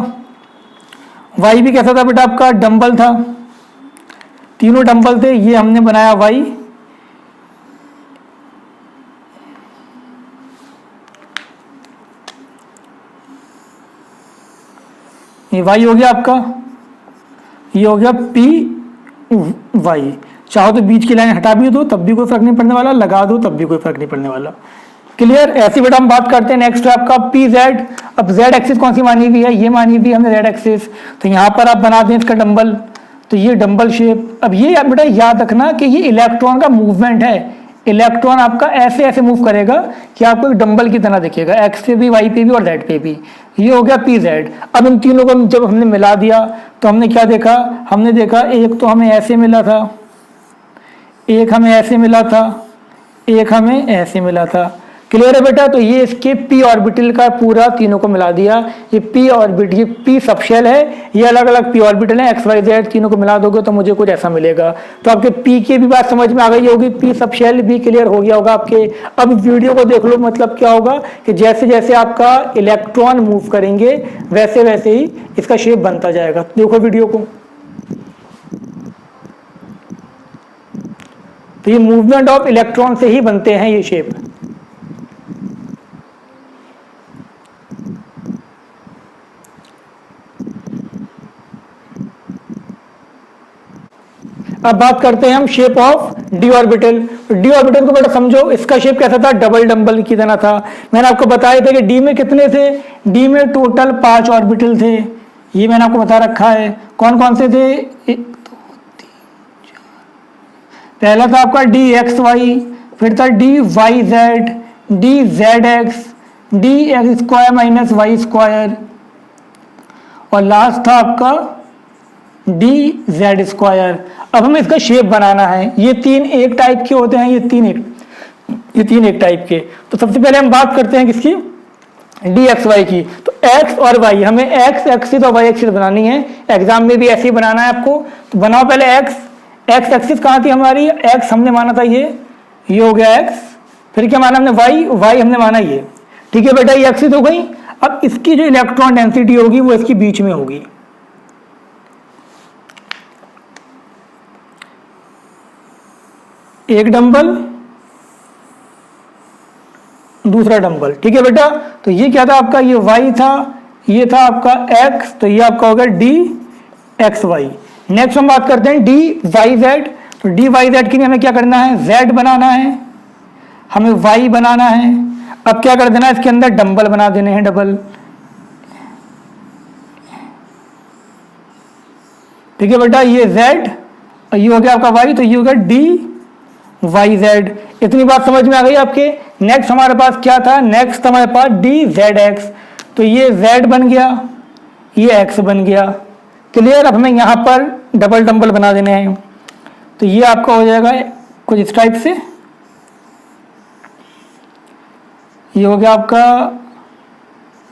वाई भी कैसा था बेटा आपका? डंबल था, तीनों डंबल थे, ये हमने बनाया वाई, ये y हो गया आपका, ये हो गया पी वाई। चाहो तो बीच की लाइन हटा भी दो तब भी कोई फर्क नहीं पड़ने वाला, लगा दो तब भी कोई फर्क नहीं पड़ने वाला। क्लियर। ऐसी बेटा हम बात करते हैं नेक्स्ट है आपका पी जेड। अब जेड एक्सिस कौन सी मानी हुई है, ये मानी हुई है हमने जेड एक्सिस। तो यहाँ पर आप बना दें इसका डंबल, तो ये डंबल शेप। अब ये बेटा याद रखना कि ये इलेक्ट्रॉन का मूवमेंट है, इलेक्ट्रॉन आपका ऐसे ऐसे मूव करेगा कि आपको एक डंबल की तरह दिखेगा, एक्स पे भी, वाई पे भी और जेड पे भी। ये हो गया पी जेड। अब इन तीनों को जब हमने मिला दिया तो हमने क्या देखा, हमने देखा एक तो हमें ऐसे मिला था, एक हमें ऐसे मिला था, एक हमें ऐसे मिला था। क्लियर है बेटा। तो ये इसके पी ऑर्बिटल का पूरा तीनों को मिला दिया। ये पी ऑर्बिट, ये पी सबशेल है, ये अलग अलग पी ऑर्बिटल है, एक्स वाई जेड तीनों को मिला दोगे तो मुझे कुछ ऐसा मिलेगा। तो आपके पी की भी बात समझ में आ गई होगी, पी सबशेल भी क्लियर हो गया होगा आपके। अब वीडियो को देख लो, मतलब क्या होगा कि जैसे जैसे आपका इलेक्ट्रॉन मूव करेंगे वैसे वैसे ही इसका शेप बनता जाएगा। देखो वीडियो को, तो ये मूवमेंट ऑफ इलेक्ट्रॉन से ही बनते हैं ये शेप। अब बात करते हैं हम shape of D orbital. D orbital को बेटा समझो, इसका शेप कैसा था, डबल डंबल की तरह था। मैंने आपको बताया था कि डी में कितने थे, डी में टोटल 5 ऑर्बिटल थे, ये मैंने आपको बता रखा है। कौन कौन से थे, 1 2 3 4, पहला था आपका डी एक्स वाई, फिर था D Y Z, D Z X, D X square minus Y square, और लास्ट था आपका डी जेड स्क्वायर। अब हमें इसका शेप बनाना है। ये तीन एक टाइप के होते हैं, ये तीन एक टाइप के। तो सबसे पहले हम बात करते हैं किसकी, डी एक्स वाई की। तो एक्स और वाई, हमें एक्स एक्सिस और वाई एक्सिस बनानी है। एग्जाम में भी ऐसे ही बनाना है आपको। तो बनाओ पहले एक्स। एक्स एक्सिस कहाँ थी हमारी, एक्स हमने माना था ये हो गया एक्स। फिर क्या माना हमने, वाई, वाई हमने माना ये। ठीक है बेटा, ये एक्सिस हो गई। अब इसकी जो इलेक्ट्रॉन डेंसिटी होगी वो इसकी बीच में होगी। एक डंबल, दूसरा डंबल। ठीक है बेटा। तो ये क्या था आपका, ये y था, ये था आपका x, तो ये आपका होगा डी एक्स वाई। नेक्स्ट हम बात करते हैं डी वाई जेड। तो डी वाई जेड के लिए हमें क्या करना है, z बनाना है, हमें y बनाना है। अब क्या कर देना है, इसके अंदर डंबल बना देने हैं, डबल। ठीक है बेटा, ये z और ये हो गया आपका y, तो ये होगा डी वाई जेड। इतनी बात समझ में आ गई आपके। नेक्स्ट हमारे पास क्या था, नेक्स्ट हमारे पास डी जेड एक्स। तो ये z बन गया, ये x बन गया। क्लियर। अब हमें यहाँ पर डबल डंबल बना देने हैं। तो ये आपका हो जाएगा कुछ इस टाइप से, ये हो गया आपका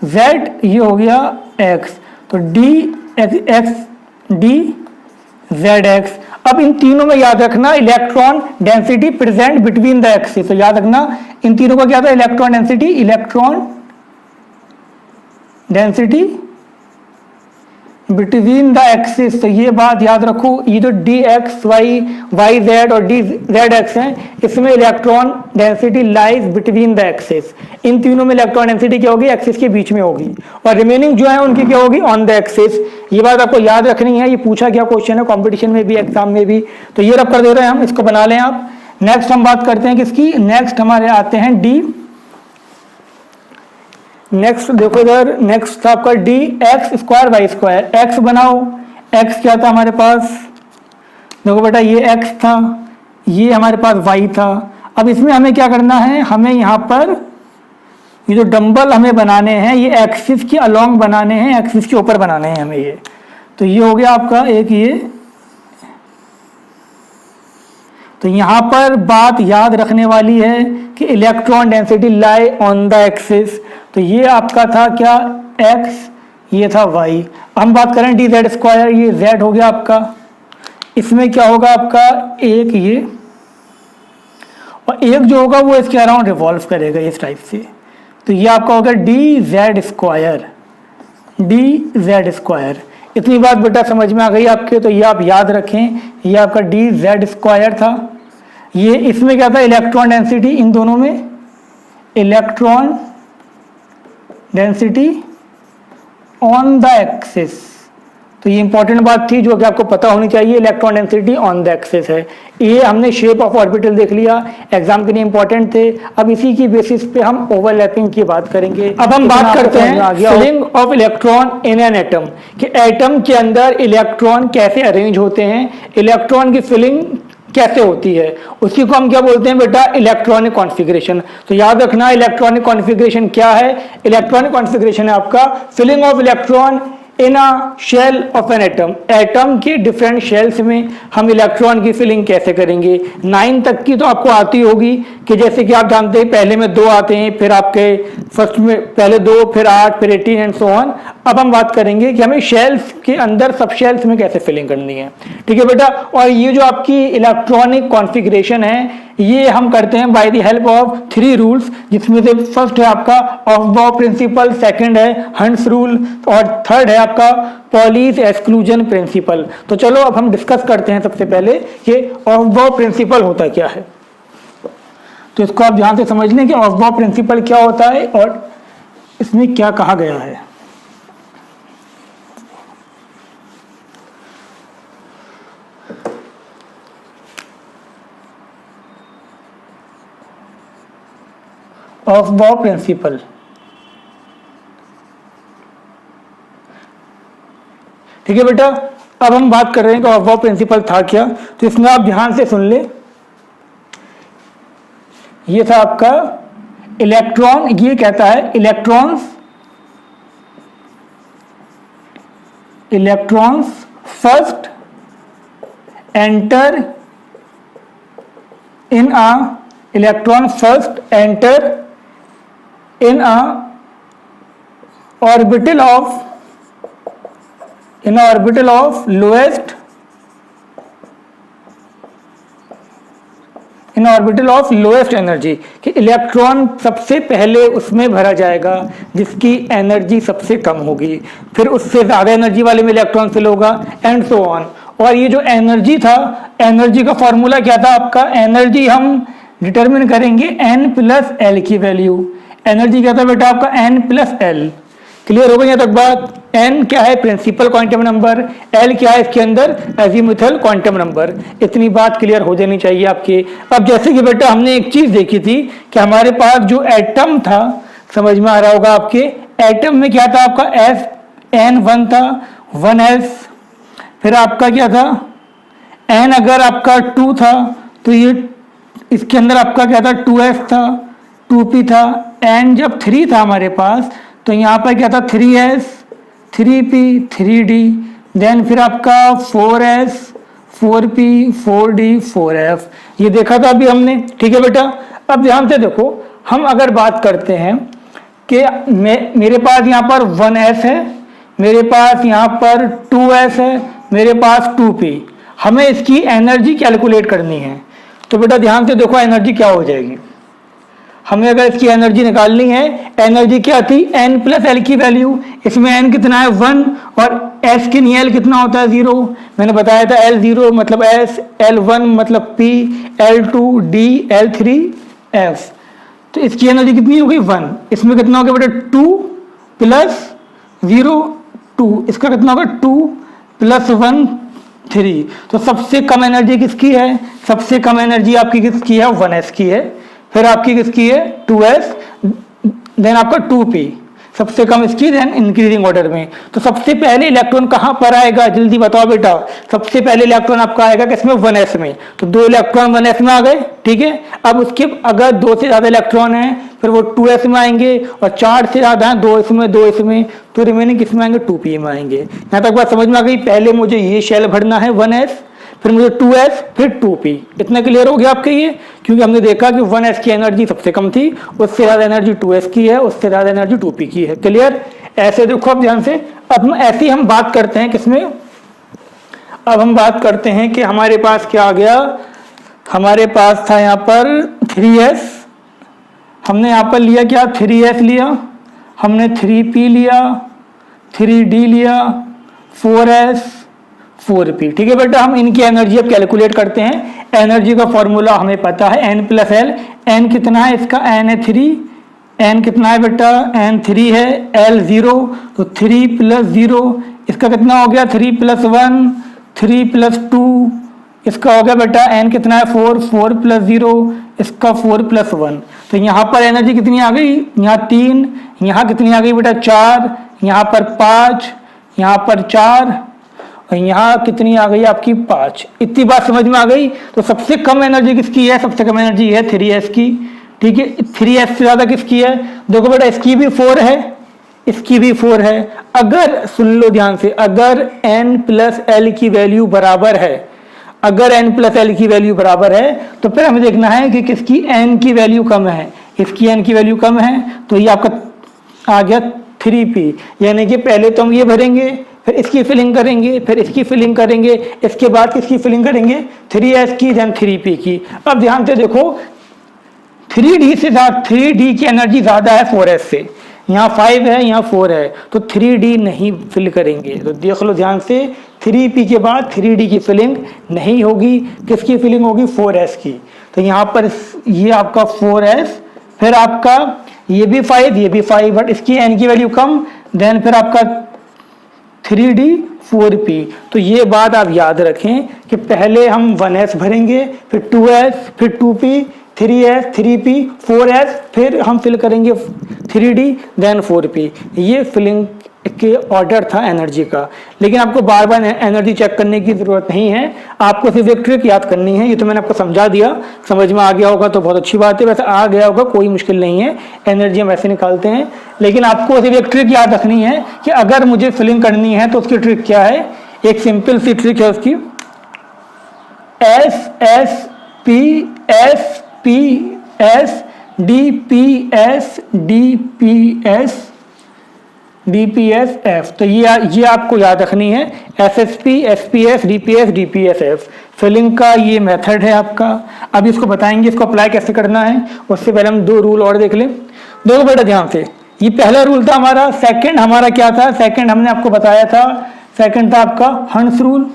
z, ये हो गया x। तो D X D Z X. अब इन तीनों में याद रखना electron density present between the axis. तो याद रखना इन तीनों का क्या था, electron density between the axis. तो ये बात याद रखो, ये जो D X Y, Y Z और डी जेड एक्स हैं, इसमें electron density lies between the axis. इन तीनों में इलेक्ट्रॉन डेंसिटी क्या होगी, एक्सिस के बीच में होगी, और रिमेनिंग जो है उनकी क्या होगी, ऑन द एक्सिस। ये बात आपको याद रखनी है, ये पूछा गया क्वेश्चन है कॉम्पिटिशन में भी, एग्जाम में भी। तो ये रब कर दे रहे हैं हम, इसको बना लें आप। नेक्स्ट हम बात करते हैं किसकी, नेक्स्ट हमारे आते हैं डी। नेक्स्ट देखो इधर, नेक्स्ट था आपका D X square Y square. X बनाओ, एक्स क्या था हमारे पास, देखो बेटा ये एक्स था, ये हमारे पास वाई था। अब इसमें हमें क्या करना है, हमें यहाँ पर ये जो डंबल हमें बनाने हैं ये एक्सिस के अलोंग बनाने हैं, एक्सिस के ऊपर बनाने हैं हमें ये। तो ये हो गया आपका एक ये। तो यहाँ पर बात याद रखने वाली है कि electron density lie on the axis. तो ये आपका था क्या, x, ये था y। हम बात करें डी जेड स्क्वायर, ये z हो गया आपका। इसमें क्या होगा आपका, एक ये और एक जो होगा वो इसके अराउंड रिवॉल्व करेगा इस टाइप से। तो ये आपका होगा D Z square, D Z square. इतनी बात बेटा समझ में आ गई आपके। तो ये आप याद रखें, ये आपका डी जेड स्क्वायर था। ये इसमें क्या था, इलेक्ट्रॉन डेंसिटी, इन दोनों में electron density on the axis. तो ये इंपॉर्टेंट बात थी जो कि आपको पता होनी चाहिए, electron density on the axis है। ये हमने शेप ऑफ ऑर्बिटल देख लिया, एग्जाम के लिए इंपॉर्टेंट थे। अब इसी की बेसिस पे हम ओवरलैपिंग की बात करेंगे। अब हम बात करते हैं filling of electron in an atom, कि एटम के अंदर इलेक्ट्रॉन कैसे अरेंज होते हैं, इलेक्ट्रॉन की फिलिंग कैसे होती है, उसी को हम क्या बोलते हैं बेटा, इलेक्ट्रॉनिक कॉन्फ़िगरेशन। तो याद रखना इलेक्ट्रॉनिक कॉन्फ़िगरेशन क्या है। इलेक्ट्रॉनिक कॉन्फ़िगरेशन है आपका filling of electron in a shell of an atom, atom के डिफरेंट शेल्स में हम इलेक्ट्रॉन की फिलिंग कैसे करेंगे। 9 तक की तो आपको आती होगी, कि जैसे कि आप जानते हैं पहले में 2 आते हैं, फिर आपके फर्स्ट में पहले 2, फिर 8, फिर 18 एंड सो ऑन। अब हम बात करेंगे कि हमें शेल्स के अंदर सब शेल्स में कैसे फिलिंग करनी है, ठीक है बेटा। और ये जो आपकी इलेक्ट्रॉनिक कॉन्फ़िगरेशन है ये हम करते हैं bye the help of 3 rules, जिसमें से फर्स्ट है आपका ऑफ-बॉ प्रिंसिपल, सेकंड है हंट्स रूल और थर्ड है आपका पॉलीज एक्सक्लूजन प्रिंसिपल। तो चलो अब हम डिस्कस करते हैं सबसे पहले कि ऑफ-बॉ प्रिंसिपल होता क्या है। तो इसको आप ध्यान से समझ लें कि ऑफ-बॉ प्रिंसिपल क्या होता है और इसमें क्या कहा गया है। ऑफ-बॉ प्रिंसिपल, ठीक है बेटा। अब हम बात कर रहे हैं कि ऑफ-बॉ प्रिंसिपल था क्या। तो इसमें आप ध्यान से सुन ले, ये था आपका इलेक्ट्रॉन, ये कहता है electrons first enter in a electron first enter in a orbital of lowest energy, कि इलेक्ट्रॉन सबसे पहले उसमें भरा जाएगा जिसकी एनर्जी सबसे कम होगी, फिर उससे ज्यादा एनर्जी वाले में इलेक्ट्रॉन फिल होगा एंड सो ऑन। और ये जो एनर्जी था, एनर्जी का फॉर्मूला क्या था आपका, एनर्जी हम डिटरमिन करेंगे n+l की वैल्यू। एनर्जी क्या था बेटा आपका n+l। क्लियर हो गई यहाँ तक बात। n क्या है, प्रिंसिपल क्वांटम नंबर, l क्या है इसके अंदर, एजीमुथल क्वांटम नंबर। इतनी बात क्लियर हो जानी चाहिए आपके। अब जैसे कि बेटा हमने एक चीज देखी थी कि हमारे पास जो एटम था, समझ में आ रहा होगा आपके, एटम में क्या था आपका n1 था, 1s, फिर आपका क्या था n अगर आपका 2 था तो ये इसके अंदर आपका क्या था 2s था, 2p था, n जब 3 था हमारे पास तो यहाँ पर क्या था 3s, 3p, 3d, देन फिर आपका 4s, 4p, 4d, 4f। ये देखा था अभी हमने, ठीक है बेटा। अब ध्यान से देखो, हम अगर बात करते हैं कि मेरे पास यहाँ पर 1s है, मेरे पास यहाँ पर 2s है, मेरे पास 2p, हमें इसकी एनर्जी कैलकुलेट करनी है। तो बेटा ध्यान से देखो एनर्जी क्या हो जाएगी। हमें अगर इसकी एनर्जी निकालनी है, एनर्जी क्या थी, n+l की वैल्यू, इसमें n कितना है 1 और s की नहीं, l कितना होता है 0। मैंने बताया था l0 मतलब s, l1 मतलब p, l2 d, l3 f। तो इसकी एनर्जी कितनी हो गई 1, इसमें कितना हो गया बेटा 2 + 0 2, इसका कितना होगा 2 + 1 3। तो सबसे कम एनर्जी किसकी है, सबसे कम एनर्जी आपकी किसकी है 1s की है, फिर आपकी किसकी है 2s, देन आपका 2p, सबसे कम इसकी, देन इंक्रीजिंग ऑर्डर में। तो सबसे पहले इलेक्ट्रॉन कहाँ पर आएगा, जल्दी बताओ बेटा। सबसे पहले इलेक्ट्रॉन आपका आएगा किसमें 1s में, तो 2 इलेक्ट्रॉन 1s में आ गए, ठीक है। अब उसके अगर 2 से ज़्यादा इलेक्ट्रॉन हैं फिर वो 2s में आएंगे, और 4 से ज़्यादा हैं 2 इसमें 2 इसमें, तो रिमेनिंग किस में आएंगे 2p में आएंगे। यहाँ तक बात समझ में आ गई। पहले मुझे ये शेल भरना है 1s, फिर मुझे 2s, फिर 2p। इतना क्लियर हो गया आपके ये, क्योंकि हमने देखा कि 1s की एनर्जी सबसे कम थी, उससे ज़्यादा एनर्जी 2s की है, उससे ज़्यादा एनर्जी 2p की है। क्लियर। ऐसे देखो अब ध्यान से, अब हम ऐसी हम बात करते हैं किसमें, अब हम बात करते हैं कि हमारे पास क्या आ गया, हमारे पास था यहाँ पर 3s, हमने यहाँ पर लिया क्या 3s लिया, हमने 3p लिया, 3d लिया, 4s, 4p, ठीक है बेटा। हम इनकी एनर्जी अब कैलकुलेट करते हैं। एनर्जी का फॉर्मूला हमें पता है n+l, n कितना है इसका, n है 3, n कितना है बेटा, n 3 है, l 0, तो 3 + 0, इसका कितना हो गया 3 + 1 3 + 2, इसका हो गया बेटा n कितना है 4 4 + 0, इसका 4 + 1। तो यहाँ पर एनर्जी कितनी आ गई, यहाँ 3, यहाँ कितनी आ गई बेटा 4, यहाँ पर 5, यहाँ पर 4 और यहाँ कितनी आ गई आपकी 5। इतनी बात समझ में आ गई। तो सबसे कम एनर्जी किसकी है, सबसे कम एनर्जी है 3s की। ठीक है, 3s से ज्यादा किसकी है, देखो बेटा इसकी भी 4 है, इसकी भी 4 है। अगर सुन लो ध्यान से, अगर n + l की वैल्यू बराबर है, अगर n + l की वैल्यू बराबर है तो फिर हमें देखना है कि किसकी n की वैल्यू कम है। इसकी n की वैल्यू कम है तो ये आपका आ गया 3p, यानी कि पहले तो हम ये भरेंगे, फिर इसकी फिलिंग करेंगे, फिर इसकी फिलिंग करेंगे, इसके बाद किसकी फिलिंग करेंगे 3s की, देन 3p की। अब ध्यान से देखो 3d से 3d की एनर्जी ज्यादा है 4s से, यहाँ 5 है यहाँ 4 है, तो 3d नहीं फिल करेंगे। तो देख लो ध्यान से 3p के बाद 3d की फिलिंग नहीं होगी, किसकी फिलिंग होगी 4s की। तो यहाँ पर ये आपका 4s, फिर आपका ये भी 5 ये भी 5, बट इसकी n की वैल्यू कम, देन फिर आपका 3d 4p। तो ये बात आप याद रखें कि पहले हम 1s भरेंगे, फिर 2s, फिर 2p, 3s 3p 4s, फिर हम फिल करेंगे 3d देन 4p। ये फिलिंग के ऑर्डर था एनर्जी का। लेकिन आपको बार बार एनर्जी चेक करने की जरूरत नहीं है, आपको सिर्फ एक ट्रिक याद करनी है। ये तो मैंने आपको समझा दिया, समझ में आ गया होगा तो बहुत अच्छी बात है, वैसे आ गया होगा कोई मुश्किल नहीं है, एनर्जी हम ऐसे निकालते हैं। लेकिन आपको सिर्फ एक ट्रिक याद रखनी है कि अगर मुझे फिलिंग करनी है तो उसकी ट्रिक क्या है, एक सिंपल सी ट्रिक है उसकी, S DPS DPS F। तो ये आपको याद रखनी है, SSP SPS DPS DPS F filling का ये मेथड है आपका। अब इसको बताएंगे इसको अप्लाई कैसे करना है, उससे पहले हम 2 रूल और देख लें। देखो बेटा ध्यान से, ये पहला रूल था हमारा, सेकंड हमारा क्या था, सेकंड हमने आपको बताया था, सेकंड था आपका हंस रूल।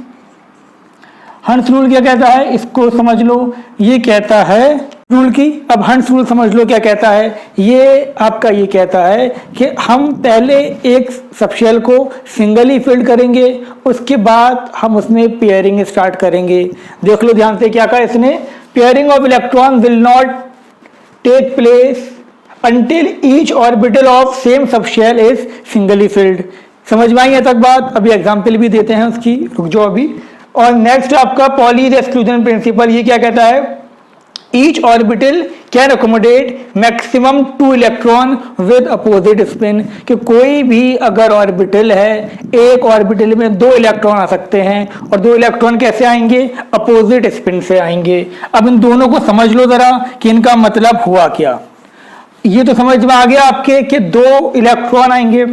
हंस रूल क्या कहता है, इसको समझ लो, ये कहता है रूल की। अब हंस रूल समझ लो क्या कहता है, ये आपका ये कहता है कि हम पहले एक सबशेल को सिंगली फिल्ड करेंगे, उसके बाद हम उसमें पेयरिंग स्टार्ट करेंगे। देख लो ध्यान से क्या कहा इसने, pairing of electron will not take place until each orbital of same subshell is singly filled। समझ में आई है तक बात, अभी एग्जांपल भी देते हैं उसकी, रुक जाओ अभी। और नेक्स्ट आपका पॉलीज एक्सक्लूजन प्रिंसिपल, ये क्या कहता है, each orbital can accommodate maximum 2 electron with opposite spin, कि कोई भी अगर ऑर्बिटल है, एक ऑर्बिटल में 2 इलेक्ट्रॉन आ सकते हैं, और 2 इलेक्ट्रॉन कैसे आएंगे, अपोजिट स्पिन से आएंगे। अब इन दोनों को समझ लो जरा कि इनका मतलब हुआ क्या। ये तो समझ में आ गया आपके कि 2 इलेक्ट्रॉन आएंगे।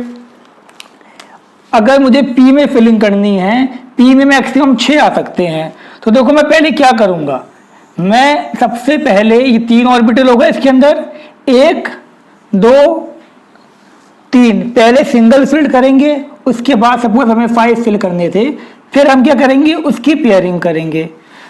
अगर मुझे P में फिलिंग करनी है, P में मैक्सिमम 6 आ सकते हैं, तो देखो मैं पहले क्या करूंगा, मैं सबसे पहले ये 3 ऑर्बिटल होगा इसके अंदर, 1 2 3, पहले सिंगल फिल करेंगे, उसके बाद सपोज हमें 5 फिल करने थे, फिर हम क्या करेंगे, उसकी पेयरिंग करेंगे।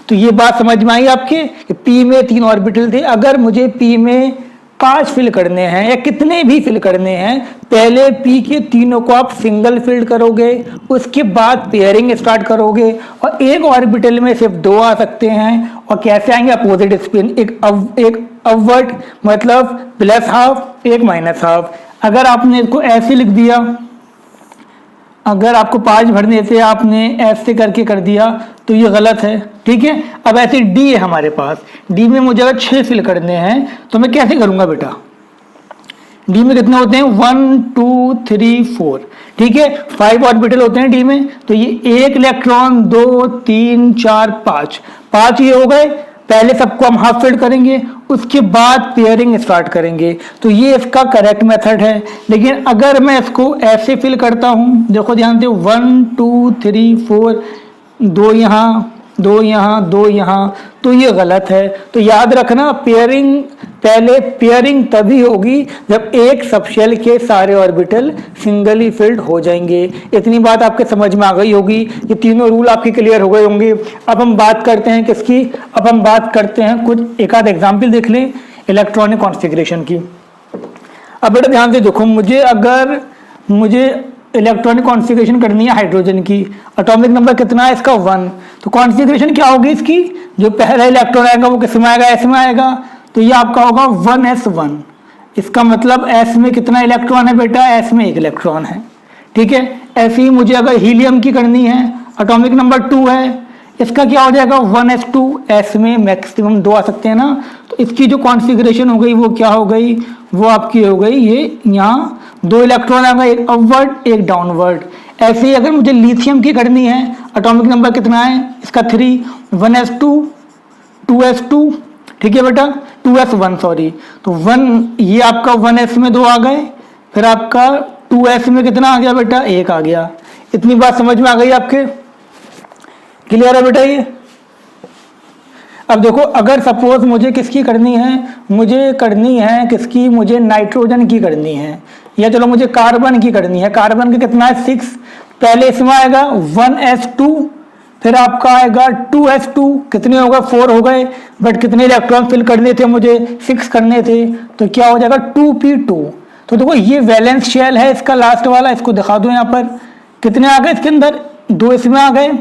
तो ये बात समझ में आई आपके कि P में 3 ऑर्बिटल थे, अगर मुझे P में 5 फिल करने हैं या कितने भी फिल करने हैं, पहले P के तीनों को आप सिंगल फिल करोगे, उसके बाद पेयरिंग स्टार्ट करोगे, और एक ऑर्बिटल में सिर्फ 2 आ सकते हैं, और कैसे आएंगे, अपोजिट स्पिन, एक अपवर्ड मतलब प्लस हाफ, एक माइनस हाफ। अगर आपने इसको ऐसे लिख दिया, अगर आपको 5 भरने थे आपने ऐसे करके कर दिया तो ये गलत है, ठीक है। अब ऐसे D है हमारे पास, D में मुझे अगर 6 फिल करने हैं तो मैं कैसे करूंगा बेटा, D में कितने होते हैं 1 2 3 4, ठीक है, 5 ऑर्बिटल होते हैं D में, तो ये 1 इलेक्ट्रॉन 2 3 4 5 ये हो गए। पहले सबको हम हाफ फिल करेंगे, उसके बाद पेयरिंग स्टार्ट करेंगे, तो ये इसका करेक्ट मेथड है। लेकिन अगर मैं इसको ऐसे फिल करता हूं, देखो ध्यान से 1 2 3 4, 2 यहाँ 2 यहाँ 2 यहाँ, तो ये गलत है। तो याद रखना, पेयरिंग पहले पेयरिंग तभी होगी जब एक सबशेल के सारे ऑर्बिटल सिंगली फिल्ड हो जाएंगे। इतनी बात आपके समझ में आ गई होगी, ये तीनों रूल आपके क्लियर हो गए होंगे। अब हम बात करते हैं किसकी, अब हम बात करते हैं कुछ एक आध एग्जाम्पल देख लें इलेक्ट्रॉनिक कॉन्फ़िगरेशन की। अब बेटा ध्यान से देखो, मुझे इलेक्ट्रॉनिक कॉन्फ़िगरेशन करनी है हाइड्रोजन की। एटॉमिक नंबर कितना है इसका 1। तो कॉन्फ़िगरेशन क्या होगी इसकी, जो पहला इलेक्ट्रॉन आएगा वो किस में आएगा, एस में आएगा। तो ये आपका होगा 1s1। इसका मतलब एस में कितना इलेक्ट्रॉन है बेटा, एस में 1 इलेक्ट्रॉन है। ठीक है, ऐसे ही मुझे अगर हीलियम की करनी है, एटॉमिक नंबर 2 है, इसका क्या हो जाएगा 1s2। एस में मैक्सिमम 2 आ सकते हैं ना। तो इसकी जो कॉन्फ़िगरेशन हो गई वो क्या हो गई, वो आपकी हो गई ये यहाँ 2 इलेक्ट्रॉन आ गए, एक अपवर्ड एक डाउनवर्ड। ऐसे ही अगर मुझे लिथियम की करनी है, एटॉमिक नंबर कितना है इसका 3, 1s2 2s2। ठीक है बेटा, 2s1 सॉरी। तो 1 ये आपका 1s में 2 आ गए, फिर आपका 2s में कितना आ गया बेटा, 1 आ गया। इतनी बात समझ में आ गई आपके, क्लियर है बेटा ये। अब देखो अगर सपोज मुझे किसकी करनी है, मुझे करनी है किसकी, मुझे नाइट्रोजन की करनी है, या चलो मुझे कार्बन की करनी है। कार्बन का कितना है 6। पहले इसमें आएगा 1s2, फिर आपका आएगा 2s2, कितने होगा 4 हो गए, बट कितने इलेक्ट्रॉन फिल करने थे मुझे 6 करने थे। तो क्या हो जाएगा 2p2। तो देखो ये वैलेंस शेल है इसका लास्ट वाला, इसको दिखा दो यहाँ पर कितने आ गए इसके अंदर, 2 इसमें आ गए।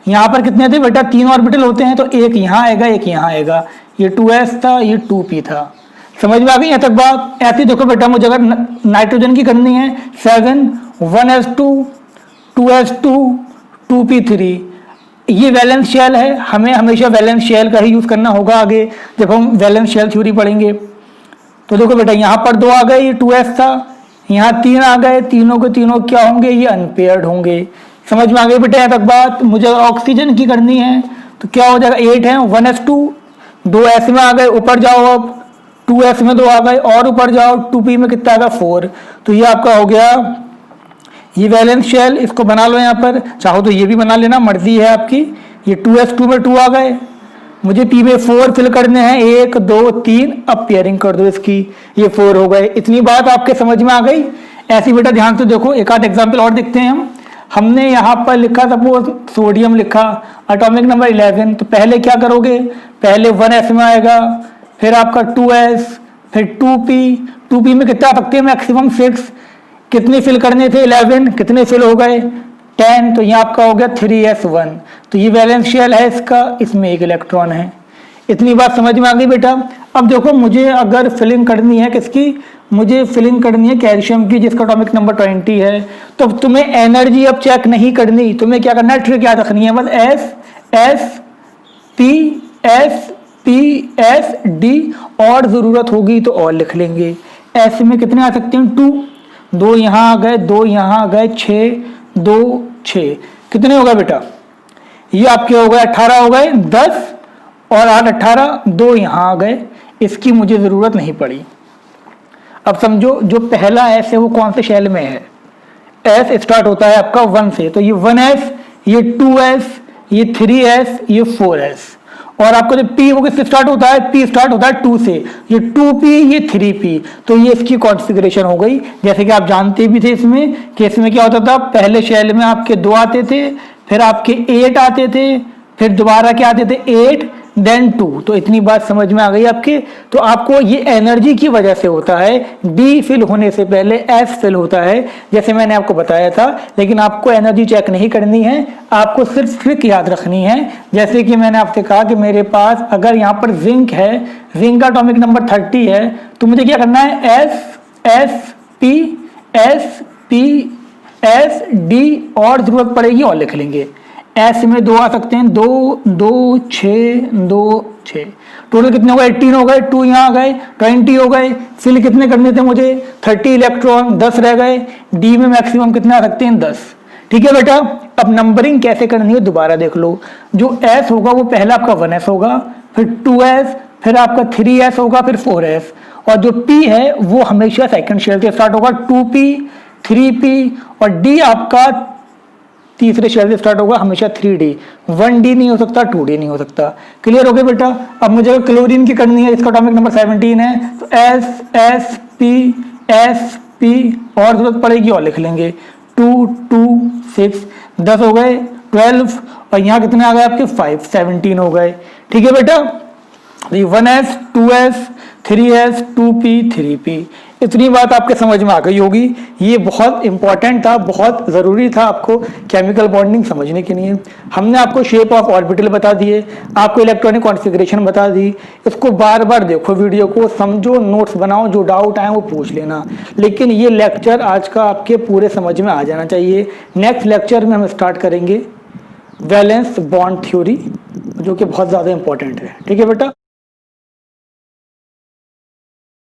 यहाँ पर कितने थे बेटा, 3 ऑर्बिटल होते हैं, तो एक यहाँ आएगा एक यहाँ आएगा। ये 2s था, ये 2p था। समझ में आ गई यहाँ तक बात। ऐसे देखो बेटा मुझे अगर नाइट्रोजन की करनी है 7, 1s2 2s2 2p3। ये वैलेंस शेल है, हमें हमेशा वैलेंस शेल का ही यूज करना होगा आगे जब हम वैलेंस शेल थ्योरी पढ़ेंगे। तो देखो बेटा यहाँ पर 2 आ गए, ये 2s था, यहाँ 3 आ गए, तीनों के तीनों क्या होंगे, ये अनपेयर्ड होंगे। समझ में आ गई बेटा यहाँ तक बात। मुझे ऑक्सीजन की करनी है तो क्या हो जाएगा, 8 है, 1s2 2s में आ गए, ऊपर जाओ अब 2s में 2 आ गए, और ऊपर जाओ 2p में कितना आएगा 4। तो ये आपका हो गया ये वैलेंस शेल। इसको बना लो यहाँ पर, चाहो तो ये भी बना लेना, मर्जी है आपकी। ये 2s2 में 2 आ गए, मुझे p में 4 फिल करने हैं, 1 2 3, अब पेयरिंग कर दो इसकी, ये 4 हो गए। इतनी बात आपके समझ में आ गई। ऐसी बेटा ध्यान से देखो, एक आध एग्जाम्पल और देखते हैं हम। हमने यहाँ पर लिखा सपोज सोडियम लिखा, एटॉमिक नंबर 11। तो पहले क्या करोगे, पहले 1s में आएगा, फिर आपका 2s, फिर 2p में कितना आ सकते हैं मैक्सिमम 6। कितने फिल करने थे 11, कितने फिल हो गए 10। तो ये आपका हो गया 3s1। तो ये वैलेंस शेल है इसका, इसमें 1 इलेक्ट्रॉन है। इतनी बात समझ में आ गई बेटा। अब देखो मुझे अगर फिलिंग करनी है किसकी, मुझे फिलिंग करनी है कैल्शियम की जिसका एटॉमिक नंबर 20 है। तो तुम्हें एनर्जी अब चेक नहीं करनी, तुम्हें क्या करना है, ट्रिक याद रखनी है बस, s d, और जरूरत होगी तो और लिख लेंगे। s में कितने आ सकते हैं 2, 2 यहाँ आ गए, 2 यहाँ आ गए, 6 2 6, कितने हो गए बेटा, ये आपके हो गए 18 हो गए, 10 और 8 18, 2 यहाँ आ गए, इसकी मुझे जरूरत नहीं पड़ी। अब समझो जो पहला एस है वो कौन से शेल में है, एस स्टार्ट होता है आपका 1 से, तो ये 1s, ये 2s, ये 3s, ये 4s। और आपका जो p वो किससे स्टार्ट होता है, p स्टार्ट होता है 2 से, ये 2p, ये 3p। तो ये इसकी कॉन्फ़िगरेशन हो गई। जैसे कि आप जानते भी थे इसमें कि इसमें क्या होता था, पहले शेल में आपके 2 आते थे, फिर आपके 8 आते थे, फिर दोबारा क्या आते थे 8 देन 2। तो इतनी बात समझ में आ गई आपके। तो आपको ये एनर्जी की वजह से होता है, डी फिल होने से पहले एस फिल होता है, जैसे मैंने आपको बताया था। लेकिन आपको एनर्जी चेक नहीं करनी है, आपको सिर्फ ट्रिक याद रखनी है। जैसे कि मैंने आपसे कहा कि मेरे पास अगर यहाँ पर जिंक है, जिंक का एटॉमिक नंबर 30 है, तो मुझे क्या करना है, एस पी एस डी, और जरूरत पड़ेगी और लिख लेंगे। एस में 2 आ सकते हैं, 2 2 6 2 6, टोटल कितने हो गए 18 हो गए, 2 यहाँ आ गए 20 हो गए। फिल कितने करने थे मुझे 30 इलेक्ट्रॉन, 10 रह गए। डी में मैक्सिमम कितने आ सकते हैं 10। ठीक है बेटा। अब नंबरिंग कैसे करनी है दोबारा देख लो। जो एस होगा वो पहला आपका 1s होगा, फिर 2s, फिर आपका 3s होगा, फिर 4s। और जो p है वो हमेशा सेकंड शेल से स्टार्ट होगा, 2p 3p, और डी आपका तीसरे शेल से स्टार्ट होगा हमेशा 3d। 1d नहीं हो सकता, 2d नहीं हो सकता। क्लियर हो गया बेटा। अब मुझे क्लोरीन की करनी है, इसका एटॉमिक नंबर 17 है, तो एस पी, और जरूरत पड़ेगी और लिख लेंगे, 2 2 6, 10 हो गए, 12, और यहाँ कितने आ गए आपके 5, 17 हो गए। ठीक है बेटा। 1s 2s 3s 2p 3p। इतनी बात आपके समझ में आ गई होगी। ये बहुत इंपॉर्टेंट था, बहुत ज़रूरी था आपको केमिकल बॉन्डिंग समझने के लिए। हमने आपको शेप ऑफ ऑर्बिटल बता दिए, आपको इलेक्ट्रॉनिक कॉन्फ़िगरेशन बता दी। इसको बार बार देखो, वीडियो को समझो, नोट्स बनाओ, जो डाउट आए वो पूछ लेना। लेकिन ये लेक्चर आज का आपके पूरे समझ में आ जाना चाहिए। नेक्स्ट लेक्चर में हम स्टार्ट करेंगे वैलेंस बॉन्ड थ्योरी, जो कि बहुत ज़्यादा इंपॉर्टेंट है। ठीक है बेटा।